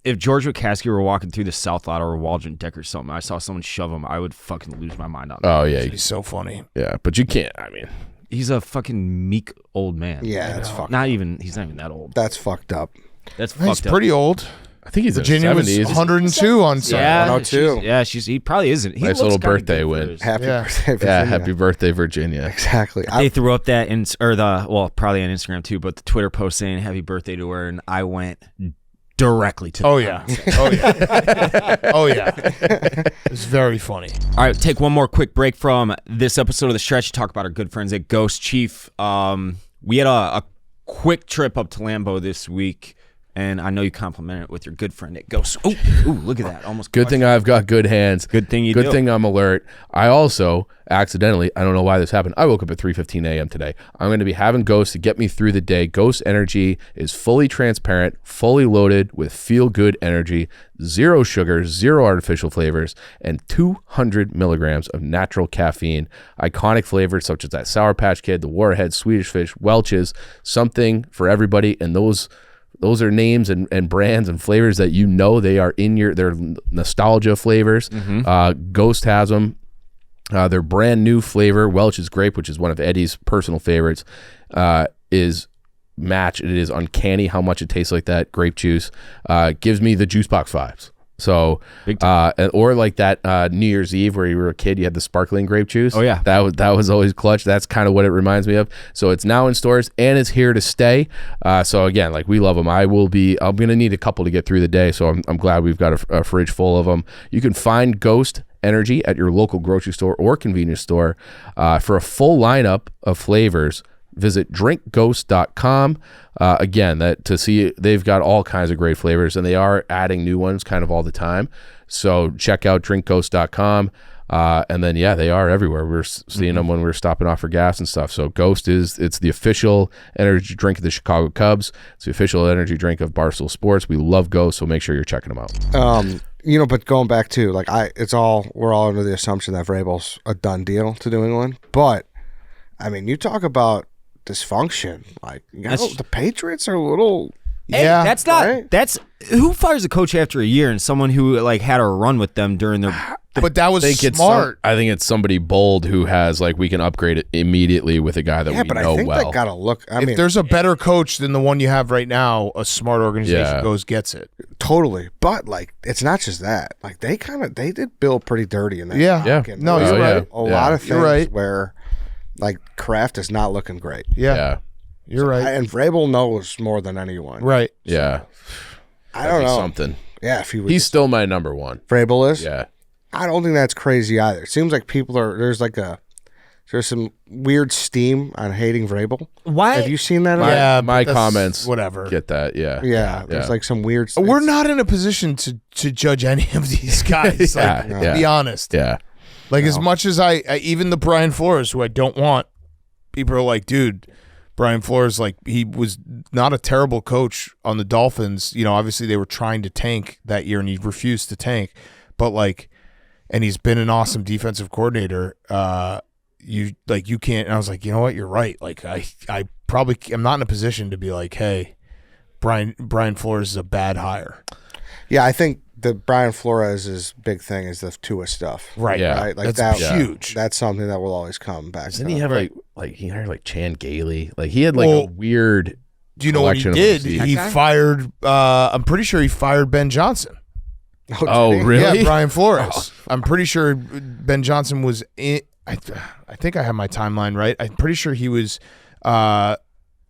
[SPEAKER 3] if George McCaskey were walking through the South Lot or Waldron Deck or something, I saw someone shove him, I would fucking lose my mind on that.
[SPEAKER 4] Oh, yeah.
[SPEAKER 1] He's so funny.
[SPEAKER 4] Yeah, but you can't. I mean,
[SPEAKER 3] He's a fucking meek old man.
[SPEAKER 2] Yeah, that's fucked.
[SPEAKER 3] He's not even that old.
[SPEAKER 2] That's fucked up.
[SPEAKER 3] That's
[SPEAKER 1] He's
[SPEAKER 3] fucked up.
[SPEAKER 1] pretty old.
[SPEAKER 4] I think he's
[SPEAKER 1] Virginia
[SPEAKER 4] in
[SPEAKER 1] was
[SPEAKER 4] his 70s.
[SPEAKER 1] 102 on Sunday.
[SPEAKER 3] Yeah,
[SPEAKER 2] 102.
[SPEAKER 3] he probably isn't. He
[SPEAKER 4] Nice
[SPEAKER 3] looks
[SPEAKER 4] little
[SPEAKER 3] kinda
[SPEAKER 4] birthday
[SPEAKER 3] good for
[SPEAKER 4] win.
[SPEAKER 3] his-
[SPEAKER 2] Happy
[SPEAKER 1] Yeah.
[SPEAKER 2] birthday,
[SPEAKER 4] Yeah,
[SPEAKER 2] Virginia.
[SPEAKER 4] happy birthday, Virginia.
[SPEAKER 2] Exactly.
[SPEAKER 3] They threw up that probably on Instagram too, but the Twitter post saying happy birthday to her, and I went directly to
[SPEAKER 1] Oh yeah. Oh yeah. Oh yeah. It's very funny.
[SPEAKER 3] All right, take one more quick break from this episode of The Stretch to talk about our good friends at Ghost Chief. We had a quick trip up to Lambeau this week, and I know you complimented it with your good friend at Ghost. Ooh, look at that. Almost
[SPEAKER 4] Good thing I've got good hands.
[SPEAKER 3] Good thing you
[SPEAKER 4] Good
[SPEAKER 3] do.
[SPEAKER 4] thing I'm alert. I also accidentally, I don't know why this happened. I woke up at 3:15 a.m. today. I'm going to be having Ghost to get me through the day. Ghost Energy is fully transparent, fully loaded with feel-good energy, 0 sugar, 0 artificial flavors, and 200 milligrams of natural caffeine. Iconic flavors such as that Sour Patch Kid, the Warhead, Swedish Fish, Welch's, something for everybody. And those are names and brands and flavors that you know they are in they're nostalgia flavors. Ghost has them. Their brand new flavor, Welch's Grape, which is one of Eddie's personal favorites, is match. It is uncanny how much it tastes like that grape juice. Gives me the juice box vibes. So, or like that New Year's Eve where you were a kid, you had the sparkling grape juice.
[SPEAKER 3] Oh, yeah.
[SPEAKER 4] That was always clutch. That's kind of what it reminds me of. So it's now in stores and it's here to stay. So again, like we love them. I'm going to need a couple to get through the day. So I'm glad we've got a fridge full of them. You can find Ghost Energy at your local grocery store or convenience store. For a full lineup of flavors, visit drinkghost.com. Again, they've got all kinds of great flavors, and they are adding new ones kind of all the time. So check out drinkghost.com. And then, they are everywhere. We're seeing them when we're stopping off for gas and stuff. So Ghost it's the official energy drink of the Chicago Cubs. It's the official energy drink of Barstool Sports. We love Ghost, so make sure you're checking them out.
[SPEAKER 2] But going back to we're all under the assumption that Vrabel's a done deal to New England. But I mean, you talk about dysfunction. Like, the Patriots are a little.
[SPEAKER 3] Hey,
[SPEAKER 1] Yeah,
[SPEAKER 3] that's not.
[SPEAKER 2] right?
[SPEAKER 3] That's who fires a coach after a year and someone who like had a run with them during their.
[SPEAKER 1] But that was
[SPEAKER 4] I think
[SPEAKER 1] smart.
[SPEAKER 4] I think it's somebody bold who has we can upgrade it immediately with a guy that we
[SPEAKER 2] but
[SPEAKER 4] know
[SPEAKER 2] I think
[SPEAKER 4] well.
[SPEAKER 2] that gotta look. I
[SPEAKER 1] If
[SPEAKER 2] mean,
[SPEAKER 1] there's a better coach than the one you have right now, a smart organization gets it.
[SPEAKER 2] totally. But it's not just that. Like they did Bill pretty dirty in that.
[SPEAKER 1] Yeah.
[SPEAKER 4] Yeah.
[SPEAKER 2] fucking-
[SPEAKER 1] No,
[SPEAKER 2] there's
[SPEAKER 1] you're
[SPEAKER 4] yeah.
[SPEAKER 1] right.
[SPEAKER 2] A lot of things
[SPEAKER 1] You're right.
[SPEAKER 2] where Kraft is not looking great.
[SPEAKER 1] Yeah. You're right.
[SPEAKER 2] And Vrabel knows more than anyone.
[SPEAKER 1] Right.
[SPEAKER 4] Yeah.
[SPEAKER 2] I don't know.
[SPEAKER 4] Something.
[SPEAKER 2] Yeah, if he would.
[SPEAKER 4] He's still my number one.
[SPEAKER 2] Vrabel is.
[SPEAKER 4] Yeah.
[SPEAKER 2] I don't think that's crazy either. It seems like people are. There's some weird steam on hating Vrabel.
[SPEAKER 3] Why?
[SPEAKER 2] Have you seen that?
[SPEAKER 1] Yeah, but
[SPEAKER 4] my
[SPEAKER 1] that's
[SPEAKER 4] comments
[SPEAKER 1] whatever.
[SPEAKER 4] get that. Yeah.
[SPEAKER 2] Yeah, there's some weird.
[SPEAKER 1] We're not in a position to judge any of these guys.
[SPEAKER 4] Yeah,
[SPEAKER 1] To be honest,
[SPEAKER 4] Yeah.
[SPEAKER 1] as much as I even the Brian Flores, who I don't want, people are like, dude, Brian Flores, he was not a terrible coach on the Dolphins. Obviously they were trying to tank that year, and he refused to tank. But and he's been an awesome defensive coordinator. You can't. And I was like, you know what, you're right. I probably am not in a position to be like, hey, Brian Flores is a bad hire.
[SPEAKER 2] Yeah, I think the Brian Flores' big thing is the Tua stuff.
[SPEAKER 1] Right.
[SPEAKER 4] Yeah.
[SPEAKER 2] Right.
[SPEAKER 1] That's huge.
[SPEAKER 2] That's something that will always come back.
[SPEAKER 4] Doesn't
[SPEAKER 2] to
[SPEAKER 4] he
[SPEAKER 2] them.
[SPEAKER 4] have he hired Chan Gailey? He had a
[SPEAKER 1] Well,
[SPEAKER 4] weird.
[SPEAKER 1] Do you know what he
[SPEAKER 4] collection of
[SPEAKER 1] did?
[SPEAKER 4] receipts.
[SPEAKER 1] He fired. I'm pretty sure he fired Ben Johnson.
[SPEAKER 4] Oh,
[SPEAKER 2] did he?
[SPEAKER 4] really?
[SPEAKER 1] Yeah, Brian Flores. I'm pretty sure Ben Johnson was in. I think I have my timeline right. I'm pretty sure he was a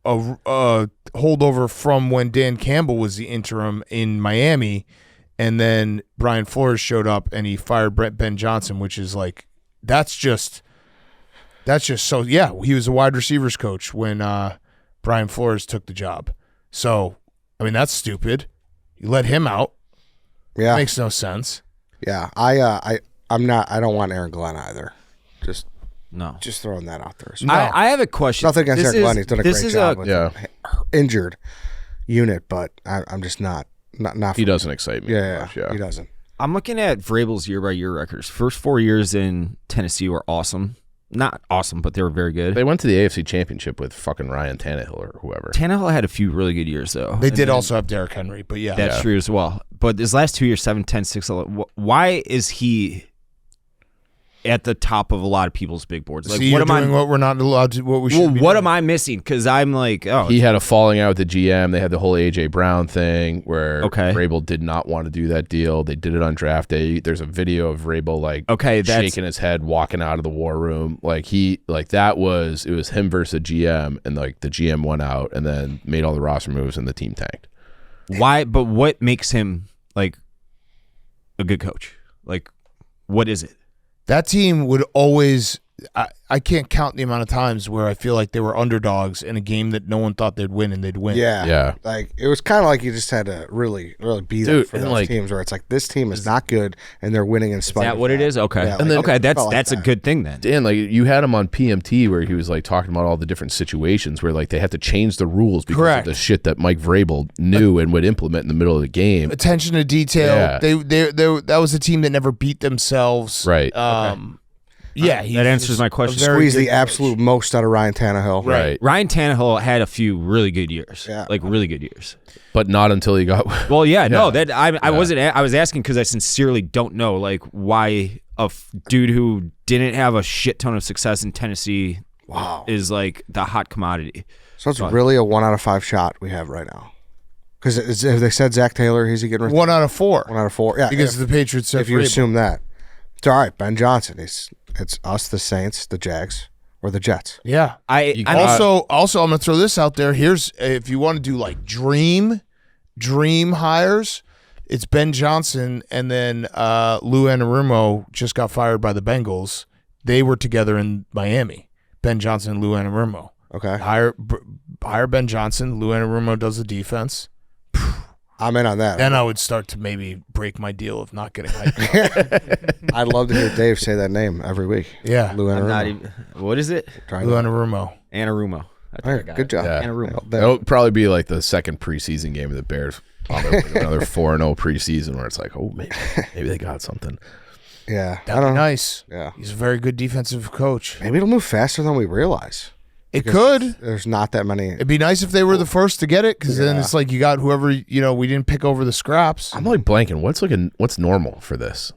[SPEAKER 1] holdover from when Dan Campbell was the interim in Miami, and then Brian Flores showed up and he fired Ben Johnson, which is that's just so. Yeah, he was a wide receivers coach when Brian Flores took the job. So I mean, that's stupid. You let him out.
[SPEAKER 2] Yeah.
[SPEAKER 1] Makes no sense.
[SPEAKER 2] Yeah. I'm not. I don't want Aaron Glenn either.
[SPEAKER 3] No.
[SPEAKER 2] Just throwing that out there.
[SPEAKER 1] No.
[SPEAKER 3] I have a question.
[SPEAKER 2] Nothing against
[SPEAKER 3] This
[SPEAKER 2] Aaron Glenn.
[SPEAKER 3] is-
[SPEAKER 2] He's done a
[SPEAKER 3] this
[SPEAKER 2] great
[SPEAKER 3] is
[SPEAKER 2] job
[SPEAKER 3] a-
[SPEAKER 2] with
[SPEAKER 4] Yeah.
[SPEAKER 2] an injured unit, but I'm just not.
[SPEAKER 4] He doesn't excite me.
[SPEAKER 2] Yeah,
[SPEAKER 4] much, yeah.
[SPEAKER 2] he doesn't.
[SPEAKER 3] I'm looking at Vrabel's year-by-year records. First 4 years in Tennessee were awesome. Not awesome, but they were very good.
[SPEAKER 4] They went to the AFC Championship with fucking Ryan Tannehill or whoever.
[SPEAKER 3] Tannehill had a few really good years, though.
[SPEAKER 1] They
[SPEAKER 3] And
[SPEAKER 1] did
[SPEAKER 3] then-
[SPEAKER 1] also have Derrick Henry, but yeah.
[SPEAKER 3] That's true as well. but his last 2 years, 7, 10, 6, 11. Why is he at the top of a lot of people's big boards? Like,
[SPEAKER 1] See,
[SPEAKER 3] what
[SPEAKER 1] you're
[SPEAKER 3] am I?
[SPEAKER 1] doing what we're not allowed to. What we should.
[SPEAKER 3] Well,
[SPEAKER 1] be
[SPEAKER 3] what
[SPEAKER 1] doing.
[SPEAKER 3] am I missing? Because I'm like, oh,
[SPEAKER 4] He had a falling out with the GM. They had the whole AJ Brown thing where Vrabel did not want to do that deal. They did it on draft day. There's a video of Vrabel like shaking his head, walking out of the war room. Like it was him versus a GM, and like the GM went out and then made all the roster moves and the team tanked.
[SPEAKER 3] why? But what makes him like a good coach? Like, what is it?
[SPEAKER 1] That team would always. I can't count the amount of times where I feel like they were underdogs in a game that no one thought they'd win, and they'd win.
[SPEAKER 2] Yeah. Like, it was kind of like you just had to really, really be there for those teams where it's like, this team is not good, and they're winning in spite of that.
[SPEAKER 3] Is that what it is? Okay.
[SPEAKER 2] Yeah,
[SPEAKER 3] And then, that's a good thing then.
[SPEAKER 4] Dan, like you had him on PMT where he was like talking about all the different situations where like they had to change the rules because of the shit that Mike Vrabel knew and would implement in the middle of the game.
[SPEAKER 1] Attention to detail.
[SPEAKER 4] Yeah.
[SPEAKER 1] They that was a team that never beat themselves.
[SPEAKER 4] Right.
[SPEAKER 1] Yeah,
[SPEAKER 3] that answers my question.
[SPEAKER 2] Squeeze the absolute most out of Ryan Tannehill.
[SPEAKER 4] Right.
[SPEAKER 3] Ryan Tannehill had a few really good years.
[SPEAKER 2] Yeah.
[SPEAKER 3] Like really good years.
[SPEAKER 4] But not until he got
[SPEAKER 3] Well, no, that I wasn't. I was asking because I sincerely don't know like why a dude who didn't have a shit ton of success in Tennessee is like the hot commodity.
[SPEAKER 2] So it's really a 1 out of 5 shot we have right now. Because if they said Zach Taylor, he's getting
[SPEAKER 1] 1 out of 4.
[SPEAKER 2] 1 out of 4. Yeah,
[SPEAKER 1] because the Patriots.
[SPEAKER 2] If you assume that, it's all right. Ben Johnson. It's us, the Saints, the Jags, or the Jets.
[SPEAKER 1] Yeah. Also, I'm gonna throw this out there. Here's if you want to do like dream hires, it's Ben Johnson and then Lou Anarumo just got fired by the Bengals. They were together in Miami. Ben Johnson and Lou Anarumo.
[SPEAKER 2] Okay.
[SPEAKER 1] Hire Ben Johnson. Lou Anarumo does the defense.
[SPEAKER 2] I'm in on that.
[SPEAKER 1] Then I would start to maybe break my deal of not getting hyped.
[SPEAKER 2] I'd love to hear Dave say that name every week.
[SPEAKER 1] Yeah.
[SPEAKER 2] Lou Anarumo.
[SPEAKER 3] What is it?
[SPEAKER 1] Lou Anarumo.
[SPEAKER 3] Anarumo.
[SPEAKER 2] All right, good job.
[SPEAKER 4] Yeah.
[SPEAKER 3] Anarumo.
[SPEAKER 4] It'll probably be like the second preseason game of the Bears. Another 4-0 preseason where it's like, oh, maybe they got something.
[SPEAKER 2] Yeah.
[SPEAKER 1] That'd be nice.
[SPEAKER 2] Yeah.
[SPEAKER 1] He's a very good defensive coach.
[SPEAKER 2] Maybe it'll move faster than we realize.
[SPEAKER 1] It could.
[SPEAKER 2] There's not that many.
[SPEAKER 1] It'd be nice if they were the first to get it, because then it's like you got whoever, we didn't pick over the scraps.
[SPEAKER 4] I'm like blanking. What's normal for this?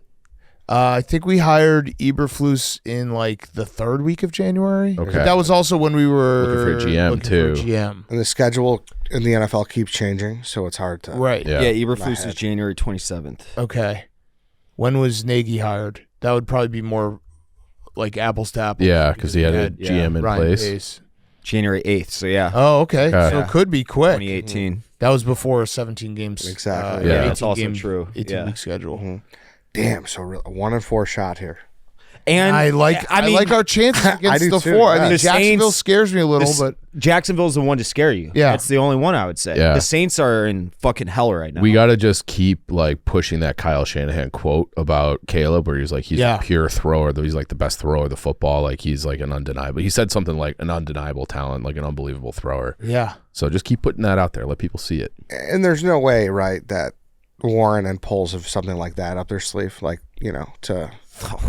[SPEAKER 1] I think we hired Eberflus in like the 3rd week of January.
[SPEAKER 4] Okay.
[SPEAKER 1] But that was also when we were
[SPEAKER 4] Looking for a GM too.
[SPEAKER 2] And the schedule in the NFL keeps changing, so it's hard to.
[SPEAKER 1] Right.
[SPEAKER 4] Yeah.
[SPEAKER 3] Eberflus is January 27th.
[SPEAKER 1] Okay. When was Nagy hired? That would probably be more like apples to apples.
[SPEAKER 4] Yeah, because he had a GM in
[SPEAKER 1] Ryan
[SPEAKER 4] place.
[SPEAKER 1] Pace.
[SPEAKER 3] January 8th. So yeah.
[SPEAKER 1] Oh, okay.
[SPEAKER 4] Okay.
[SPEAKER 1] So it could be quick.
[SPEAKER 3] 2018.
[SPEAKER 1] That was before 17 games.
[SPEAKER 2] Exactly.
[SPEAKER 4] Yeah.
[SPEAKER 3] That's also
[SPEAKER 1] 18
[SPEAKER 3] true.
[SPEAKER 1] 18-week schedule.
[SPEAKER 2] Damn, so a 1 in 4 shot here.
[SPEAKER 3] And
[SPEAKER 1] I like our chances against
[SPEAKER 2] do
[SPEAKER 1] the
[SPEAKER 2] too,
[SPEAKER 1] 4.
[SPEAKER 2] yeah.
[SPEAKER 1] I mean,
[SPEAKER 3] The
[SPEAKER 1] Jacksonville
[SPEAKER 3] Saints-
[SPEAKER 1] scares me a little, but
[SPEAKER 3] Jacksonville's the one to scare you.
[SPEAKER 1] Yeah.
[SPEAKER 3] That's the only one I would say.
[SPEAKER 4] Yeah.
[SPEAKER 3] The Saints are in fucking hell right now.
[SPEAKER 4] We got to just keep like pushing that Kyle Shanahan quote about Caleb, where he's like he's a pure thrower. He's like the best thrower of the football. Like he's like an undeniable. He said something like an undeniable talent, like an unbelievable thrower.
[SPEAKER 1] yeah.
[SPEAKER 4] So just keep putting that out there. Let people see it.
[SPEAKER 2] And there's no way, right, that Warren and Poles have something like that up their sleeve, like, to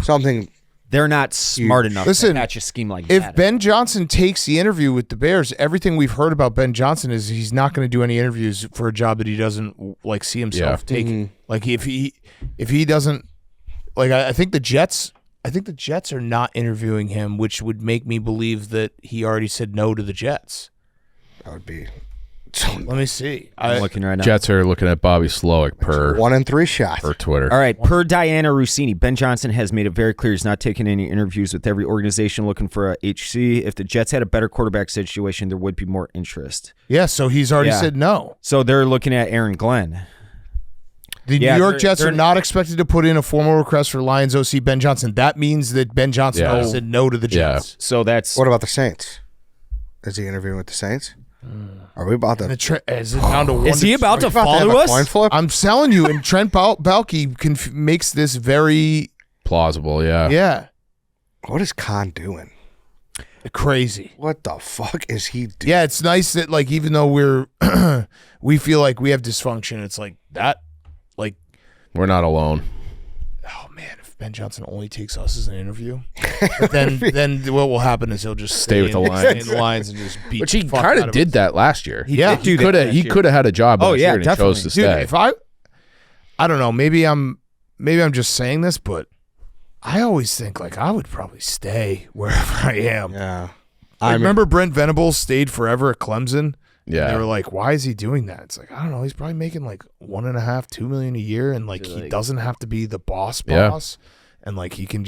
[SPEAKER 2] something.
[SPEAKER 3] They're not smart enough
[SPEAKER 1] Listen,
[SPEAKER 3] to hatch a scheme like
[SPEAKER 1] If
[SPEAKER 3] that.
[SPEAKER 1] Ben Johnson takes the interview with the Bears, everything we've heard about Ben Johnson is he's not going to do any interviews for a job that he doesn't like see himself taking. Like if he doesn't, like I think the Jets are not interviewing him, which would make me believe that he already said no to the Jets.
[SPEAKER 2] That would be
[SPEAKER 1] Let me see.
[SPEAKER 3] I'm looking right now.
[SPEAKER 4] Jets are looking at Bobby Slowick per
[SPEAKER 2] 1 in 3 shot.
[SPEAKER 4] Twitter.
[SPEAKER 3] All right, per Diana Rossini, Ben Johnson has made it very clear he's not taking any interviews with every organization looking for a HC. If the Jets had a better quarterback situation, there would be more interest.
[SPEAKER 1] Yeah, so he's already said no.
[SPEAKER 3] So they're looking at Aaron Glenn.
[SPEAKER 1] The New York Jets are not expected to put in a formal request for Lions OC Ben Johnson. That means that Ben Johnson already said no to the Jets.
[SPEAKER 3] So that's
[SPEAKER 2] What about the Saints? Is he interviewing with the Saints? Are we about to?
[SPEAKER 1] Is it down to 1?
[SPEAKER 3] Is he about to follow
[SPEAKER 2] have a
[SPEAKER 3] us?
[SPEAKER 2] coin flip?
[SPEAKER 1] I'm telling you, and Trent Baalke makes this very
[SPEAKER 4] Plausible, yeah.
[SPEAKER 1] yeah
[SPEAKER 2] What is Khan doing?
[SPEAKER 1] crazy.
[SPEAKER 2] What the fuck is he doing?
[SPEAKER 1] Yeah, it's nice that like even though we feel like we have dysfunction, it's like that. Like,
[SPEAKER 4] We're not alone.
[SPEAKER 1] oh man, if Ben Johnson only takes us as an interview, but then what will happen is he'll just
[SPEAKER 4] Stay with the Lions.
[SPEAKER 1] stay in the Lines and just beat.
[SPEAKER 4] Which he
[SPEAKER 1] the fuck
[SPEAKER 4] kind
[SPEAKER 1] out
[SPEAKER 4] of
[SPEAKER 1] of
[SPEAKER 4] did
[SPEAKER 1] us.
[SPEAKER 4] that last year.
[SPEAKER 1] Yeah.
[SPEAKER 3] did do that
[SPEAKER 4] He
[SPEAKER 3] last year.
[SPEAKER 4] could have had a job last year and he
[SPEAKER 3] definitely.
[SPEAKER 4] chose to
[SPEAKER 1] Dude,
[SPEAKER 4] stay.
[SPEAKER 1] if I I don't know. Maybe I'm just saying this, but I always think like I would probably stay wherever I am.
[SPEAKER 2] Yeah.
[SPEAKER 1] I remember Brent Venables stayed forever at Clemson.
[SPEAKER 4] Yeah.
[SPEAKER 1] They were like, why is he doing that? It's like, I don't know. He's probably making like $1.5-2 million a year. And like, he doesn't have to be the boss. And like, he can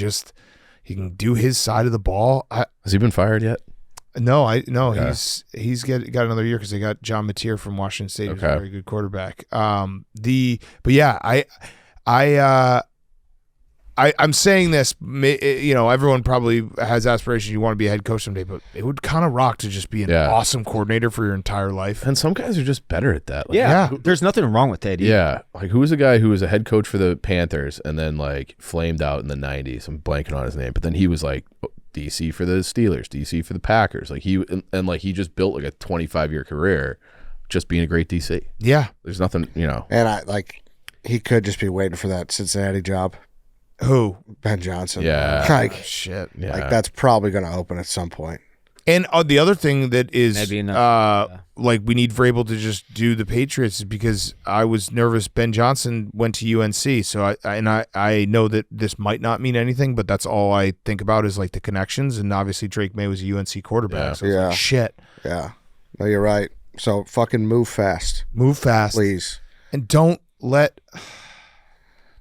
[SPEAKER 1] do his side of the ball.
[SPEAKER 4] Has he been fired yet?
[SPEAKER 1] No,
[SPEAKER 4] Okay.
[SPEAKER 1] he's got another year because they got John Mateer from Washington State, who's a very good quarterback. I'm saying this, everyone probably has aspirations. You want to be a head coach someday, but it would kind of rock to just be an awesome coordinator for your entire life.
[SPEAKER 4] And some guys are just better at that. Like,
[SPEAKER 1] Yeah.
[SPEAKER 3] There's nothing wrong with that either.
[SPEAKER 4] Yeah. Like, who was the guy who was a head coach for the Panthers and then, like, flamed out in the 90s? I'm blanking on his name. But then he was, like, DC for the Steelers, DC for the Packers. Like, he just built, like, a 25-year career just being a great DC.
[SPEAKER 1] Yeah.
[SPEAKER 4] There's nothing,
[SPEAKER 2] And he could just be waiting for that Cincinnati job.
[SPEAKER 1] Who?
[SPEAKER 2] Ben Johnson.
[SPEAKER 4] Yeah.
[SPEAKER 2] Like,
[SPEAKER 1] Shit.
[SPEAKER 4] Yeah.
[SPEAKER 2] like that's probably going to open at some point.
[SPEAKER 1] And the other thing that is
[SPEAKER 3] Maybe enough.
[SPEAKER 1] like we need Vrabel to just do the Patriots is because I was nervous Ben Johnson went to UNC. So I know that this might not mean anything, but that's all I think about is like the connections. And obviously Drake May was a UNC quarterback.
[SPEAKER 4] Yeah.
[SPEAKER 1] So it's like, shit.
[SPEAKER 2] Yeah. No, you're right. So fucking move fast.
[SPEAKER 1] Move fast.
[SPEAKER 2] Please.
[SPEAKER 1] And don't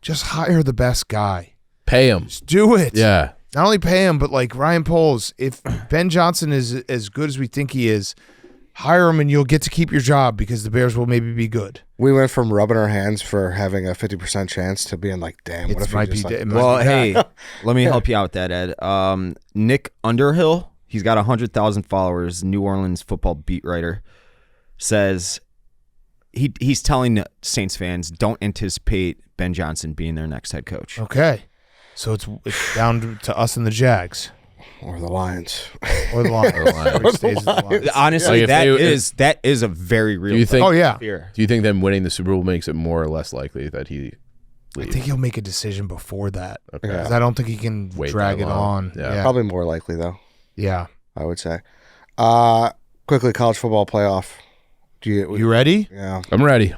[SPEAKER 1] just hire the best guy.
[SPEAKER 4] Pay him.
[SPEAKER 1] Just do it.
[SPEAKER 4] Yeah.
[SPEAKER 1] Not only pay him, but like Ryan Poles, if Ben Johnson is as good as we think he is, hire him and you'll get to keep your job because the Bears will maybe be good.
[SPEAKER 2] We went from rubbing our hands for having a 50% chance to being like, damn, what if he just like,
[SPEAKER 3] Well, hey, let me help you out with that, Ed. Nick Underhill, he's got 100,000 followers, New Orleans football beat writer, says he's telling Saints fans don't anticipate Ben Johnson being their next head coach.
[SPEAKER 1] Okay. So it's down to us and the Jags.
[SPEAKER 2] or the Lions?
[SPEAKER 1] Or the Lions. Or he stays with the Lions.
[SPEAKER 3] Honestly,
[SPEAKER 4] Like
[SPEAKER 3] that is a very real.
[SPEAKER 4] Do you think?
[SPEAKER 1] Oh, yeah.
[SPEAKER 3] fear.
[SPEAKER 4] Do you think them winning the Super Bowl makes it more or less likely that he
[SPEAKER 1] I
[SPEAKER 4] leaves?
[SPEAKER 1] think he'll make a decision before that.
[SPEAKER 4] Okay.
[SPEAKER 1] 'Cause I don't think he can
[SPEAKER 4] Wait
[SPEAKER 1] drag
[SPEAKER 4] that
[SPEAKER 1] it
[SPEAKER 4] long.
[SPEAKER 1] on.
[SPEAKER 4] Yeah.
[SPEAKER 1] Yeah.
[SPEAKER 2] Probably more likely though,
[SPEAKER 1] Yeah.
[SPEAKER 2] I would say. Quickly, college football playoff. Do you?
[SPEAKER 1] You ready?
[SPEAKER 2] Yeah.
[SPEAKER 4] I'm ready.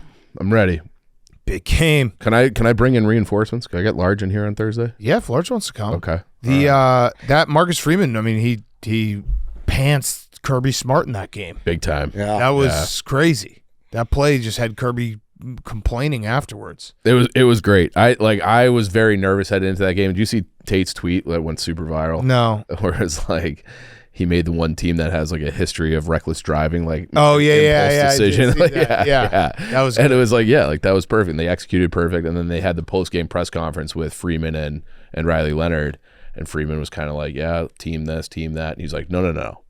[SPEAKER 1] Big game.
[SPEAKER 4] Can I bring in reinforcements? Can I get Large in here on Thursday?
[SPEAKER 1] Yeah, Florence wants to come.
[SPEAKER 4] Okay.
[SPEAKER 1] That Marcus Freeman, I mean, he pants Kirby Smart in that game.
[SPEAKER 4] Big time.
[SPEAKER 2] Yeah.
[SPEAKER 1] That was crazy. That play just had Kirby complaining afterwards.
[SPEAKER 4] It was great. I was very nervous heading into that game. Did you see Tate's tweet that went super viral?
[SPEAKER 1] No.
[SPEAKER 4] Where it's like he made the one team that has like a history of reckless driving, like
[SPEAKER 1] Oh yeah,
[SPEAKER 4] impulse
[SPEAKER 1] yeah.
[SPEAKER 4] decision.
[SPEAKER 1] I did see
[SPEAKER 4] Like,
[SPEAKER 1] that. Yeah. That was
[SPEAKER 4] and
[SPEAKER 1] good.
[SPEAKER 4] it was like, that was perfect. And they executed perfect. And then they had the post game press conference with Freeman and Riley Leonard. And Freeman was kind of like, team this, team that. And he's like, no.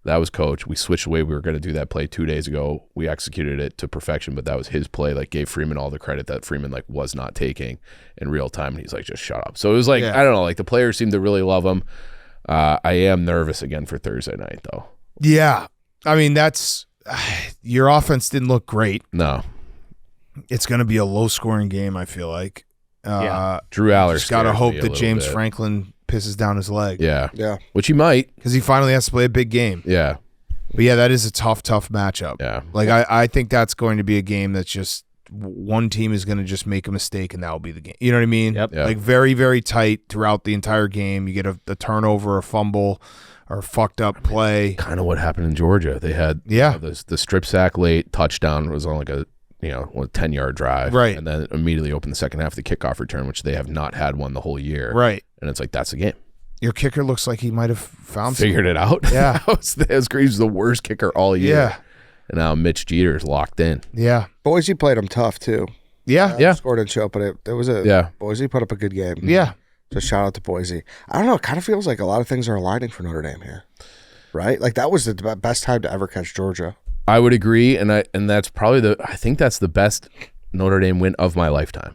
[SPEAKER 4] That was coach. We switched the way we were going to do that play 2 days ago. We executed it to perfection, but that was his play. Like, gave Freeman all the credit that Freeman like was not taking in real time. And he's like, just shut up. So it was like, I don't know, like the players seem to really love him. I am nervous again for Thursday night though.
[SPEAKER 1] Yeah. I mean, that's your offense didn't look great.
[SPEAKER 4] No,
[SPEAKER 1] It's going to be a low scoring game, I feel like.
[SPEAKER 4] Drew Aller.
[SPEAKER 1] Just got to
[SPEAKER 4] scares
[SPEAKER 1] hope
[SPEAKER 4] me a
[SPEAKER 1] that
[SPEAKER 4] little
[SPEAKER 1] James
[SPEAKER 4] bit.
[SPEAKER 1] Franklin pisses down his leg.
[SPEAKER 4] Yeah,
[SPEAKER 2] Yeah.
[SPEAKER 4] which he might.
[SPEAKER 1] Because he finally has to play a big game.
[SPEAKER 4] Yeah,
[SPEAKER 1] But yeah, that is a tough matchup.
[SPEAKER 4] yeah.
[SPEAKER 1] Like, I think that's going to be a game that's just one team is going to just make a mistake and that will be the game. You know what I mean?
[SPEAKER 3] Yep.
[SPEAKER 4] Yeah.
[SPEAKER 1] Like very, very tight throughout the entire game. You get a turnover, a fumble, or a fucked up play.
[SPEAKER 4] Kind of what happened in Georgia. They had the strip sack late, touchdown was on like a 10-yard drive,
[SPEAKER 1] Right.
[SPEAKER 4] and then immediately opened the second half of the kickoff return, which they have not had one the whole year.
[SPEAKER 1] Right.
[SPEAKER 4] And it's like that's the game.
[SPEAKER 1] Your kicker looks like he might have found
[SPEAKER 4] Figured it out.
[SPEAKER 1] Yeah.
[SPEAKER 4] that was great. He was the worst kicker all year.
[SPEAKER 1] Yeah.
[SPEAKER 4] And now Mitch Jeter's locked in.
[SPEAKER 1] Yeah.
[SPEAKER 2] Boise played them tough too.
[SPEAKER 1] Yeah.
[SPEAKER 4] Yeah.
[SPEAKER 2] Score didn't show up, but it was a
[SPEAKER 4] Yeah.
[SPEAKER 2] Boise put up a good game.
[SPEAKER 1] Yeah.
[SPEAKER 2] So shout out to Boise. I don't know. It kind of feels like a lot of things are aligning for Notre Dame here, right? Like that was the best time to ever catch Georgia.
[SPEAKER 4] I would agree, and that's probably I think that's the best Notre Dame win of my lifetime.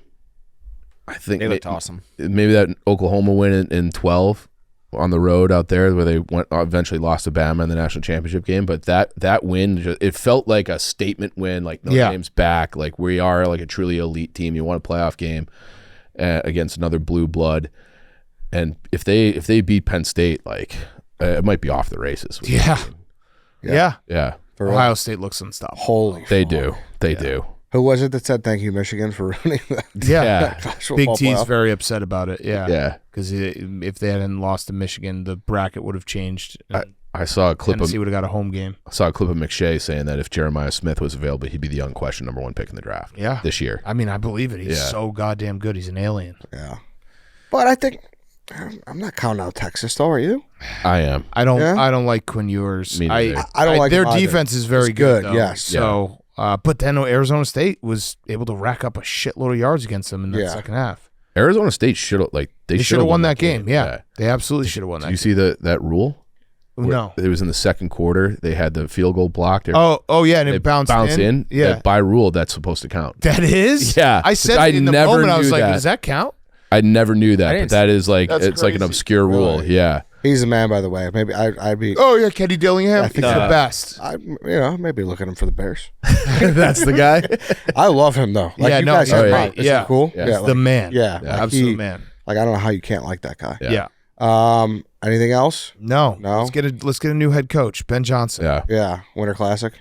[SPEAKER 4] I think
[SPEAKER 3] They looked awesome.
[SPEAKER 4] Maybe that Oklahoma win in 12 on the road out there where they eventually lost to Bama in the national championship game, but that win, it felt like a statement win. Like Notre Dame's back. Like we are like a truly elite team. You want a playoff game against another blue blood, and if they beat Penn State, like it might be off the races.
[SPEAKER 1] Yeah.
[SPEAKER 4] Yeah.
[SPEAKER 2] For
[SPEAKER 1] Ohio State looks unstoppable.
[SPEAKER 2] Holy
[SPEAKER 4] They
[SPEAKER 2] fuck.
[SPEAKER 4] do. They do.
[SPEAKER 2] Who was it that said thank you, Michigan, for ruining that?
[SPEAKER 1] Yeah.
[SPEAKER 2] college
[SPEAKER 1] Big
[SPEAKER 2] football
[SPEAKER 1] T's
[SPEAKER 2] playoff?
[SPEAKER 1] very upset about it. Yeah.
[SPEAKER 4] Yeah.
[SPEAKER 1] Because if they hadn't lost to Michigan, the bracket would have changed.
[SPEAKER 4] I saw a clip of
[SPEAKER 1] Tennessee would have got a home game.
[SPEAKER 4] McShay saying that if Jeremiah Smith was available, he'd be the unquestioned number 1 pick in the draft.
[SPEAKER 1] Yeah.
[SPEAKER 4] This year.
[SPEAKER 1] I mean, I believe it. He's so goddamn good. He's an alien.
[SPEAKER 2] Yeah. But I think I'm not counting out Texas, though. Are you?
[SPEAKER 4] I am.
[SPEAKER 1] I don't.
[SPEAKER 2] Yeah?
[SPEAKER 1] I don't like Quinn Ewers.
[SPEAKER 4] Me neither.
[SPEAKER 2] I don't like
[SPEAKER 1] their
[SPEAKER 2] him either.
[SPEAKER 1] defense is very
[SPEAKER 2] It's good,
[SPEAKER 1] though.
[SPEAKER 2] yes.
[SPEAKER 1] So, but then Arizona State was able to rack up a shitload of yards against them in the second half.
[SPEAKER 4] Arizona State should have
[SPEAKER 1] They should have won that game. Yeah, they absolutely should have won that.
[SPEAKER 4] Did you see that rule?
[SPEAKER 1] No.
[SPEAKER 4] It was in the second quarter. They had the field goal blocked.
[SPEAKER 1] Oh yeah, and it bounced in. Yeah,
[SPEAKER 4] By rule, that's supposed to count.
[SPEAKER 1] that is.
[SPEAKER 4] Yeah.
[SPEAKER 1] I said
[SPEAKER 4] I
[SPEAKER 1] it in the
[SPEAKER 4] never
[SPEAKER 1] moment. I was
[SPEAKER 4] knew
[SPEAKER 1] like,
[SPEAKER 4] that.
[SPEAKER 1] does that count?
[SPEAKER 4] I never knew that,
[SPEAKER 3] didn't
[SPEAKER 4] but that is like
[SPEAKER 1] That's
[SPEAKER 4] it's like an
[SPEAKER 1] crazy.
[SPEAKER 4] obscure rule.
[SPEAKER 2] Really?
[SPEAKER 4] Yeah.
[SPEAKER 2] He's the man, by the way. Maybe I'd be.
[SPEAKER 1] Oh yeah, Kenny Dillingham.
[SPEAKER 2] I
[SPEAKER 1] He's
[SPEAKER 2] think
[SPEAKER 1] the
[SPEAKER 2] so.
[SPEAKER 1] best.
[SPEAKER 2] Maybe look at him for the Bears.
[SPEAKER 4] That's the guy.
[SPEAKER 2] I love him though. Like
[SPEAKER 1] Yeah,
[SPEAKER 2] you
[SPEAKER 1] no,
[SPEAKER 2] guys
[SPEAKER 1] yeah,
[SPEAKER 2] have
[SPEAKER 1] right.
[SPEAKER 2] Isn't
[SPEAKER 1] Yeah.
[SPEAKER 2] he cool.
[SPEAKER 4] Yeah.
[SPEAKER 1] He's
[SPEAKER 2] like,
[SPEAKER 1] the man.
[SPEAKER 2] Yeah, like
[SPEAKER 1] absolute
[SPEAKER 2] he-
[SPEAKER 1] man.
[SPEAKER 2] Like I don't know how you can't like that guy.
[SPEAKER 1] Yeah.
[SPEAKER 2] Anything else?
[SPEAKER 1] No. Let's get a new head coach, Ben Johnson.
[SPEAKER 4] Yeah.
[SPEAKER 2] Yeah. Winter Classic.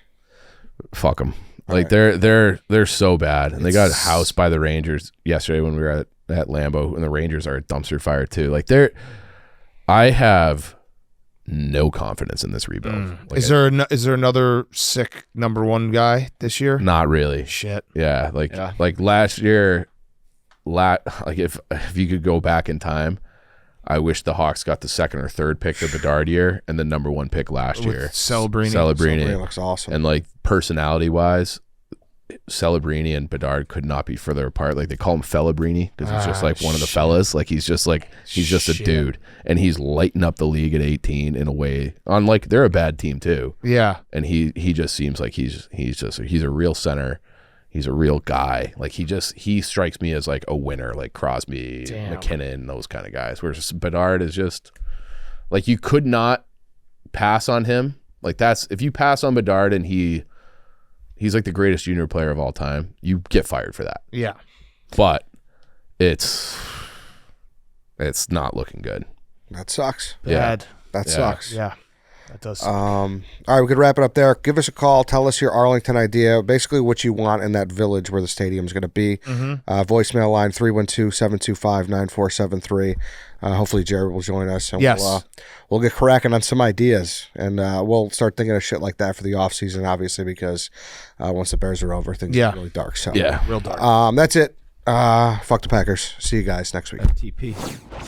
[SPEAKER 4] Fuck them. Like they're so bad, and they got housed by the Rangers yesterday when we were at Lambeau, and the Rangers are a dumpster fire too. Like I have no confidence in this rebuild. Like,
[SPEAKER 1] Is there another sick number 1 guy this year?
[SPEAKER 4] Not really.
[SPEAKER 1] Shit.
[SPEAKER 4] Yeah, like last year, like if you could go back in time, I wish the Hawks got the 2nd or 3rd pick the Bedard year and the number 1 pick last year.
[SPEAKER 1] Celebrini.
[SPEAKER 2] Celebrini looks awesome.
[SPEAKER 4] And like personality wise, Celebrini and Bedard could not be further apart. Like they call him Felabrini because he's just like one of the fellas. Like he's just a dude, and he's lighting up the league at 18 in a way. On like they're a bad team too.
[SPEAKER 1] Yeah.
[SPEAKER 4] And he just seems like he's a real center. He's a real guy. Like he strikes me as like a winner, like Crosby, McKinnon, those kind of guys. Whereas Bedard is just like you could not pass on him. Like that's if you pass on Bedard and he's like the greatest junior player of all time, you get fired for that.
[SPEAKER 1] Yeah.
[SPEAKER 4] But it's not looking good.
[SPEAKER 2] That sucks.
[SPEAKER 1] Bad.
[SPEAKER 2] That sucks.
[SPEAKER 1] Yeah. That does.
[SPEAKER 2] All right, we could wrap it up there. Give us a call. Tell us your Arlington idea. Basically, what you want in that village where the stadium is going to be. Voicemail line 312-725-9473. Hopefully, Jared will join us. And
[SPEAKER 1] Yes.
[SPEAKER 2] we'll get cracking on some ideas, and we'll start thinking of shit like that for the off season. Obviously, because once the Bears are over, things get really dark. So
[SPEAKER 4] Yeah.
[SPEAKER 1] Real dark.
[SPEAKER 2] that's it. Fuck the Packers. See you guys next week.
[SPEAKER 3] FTP.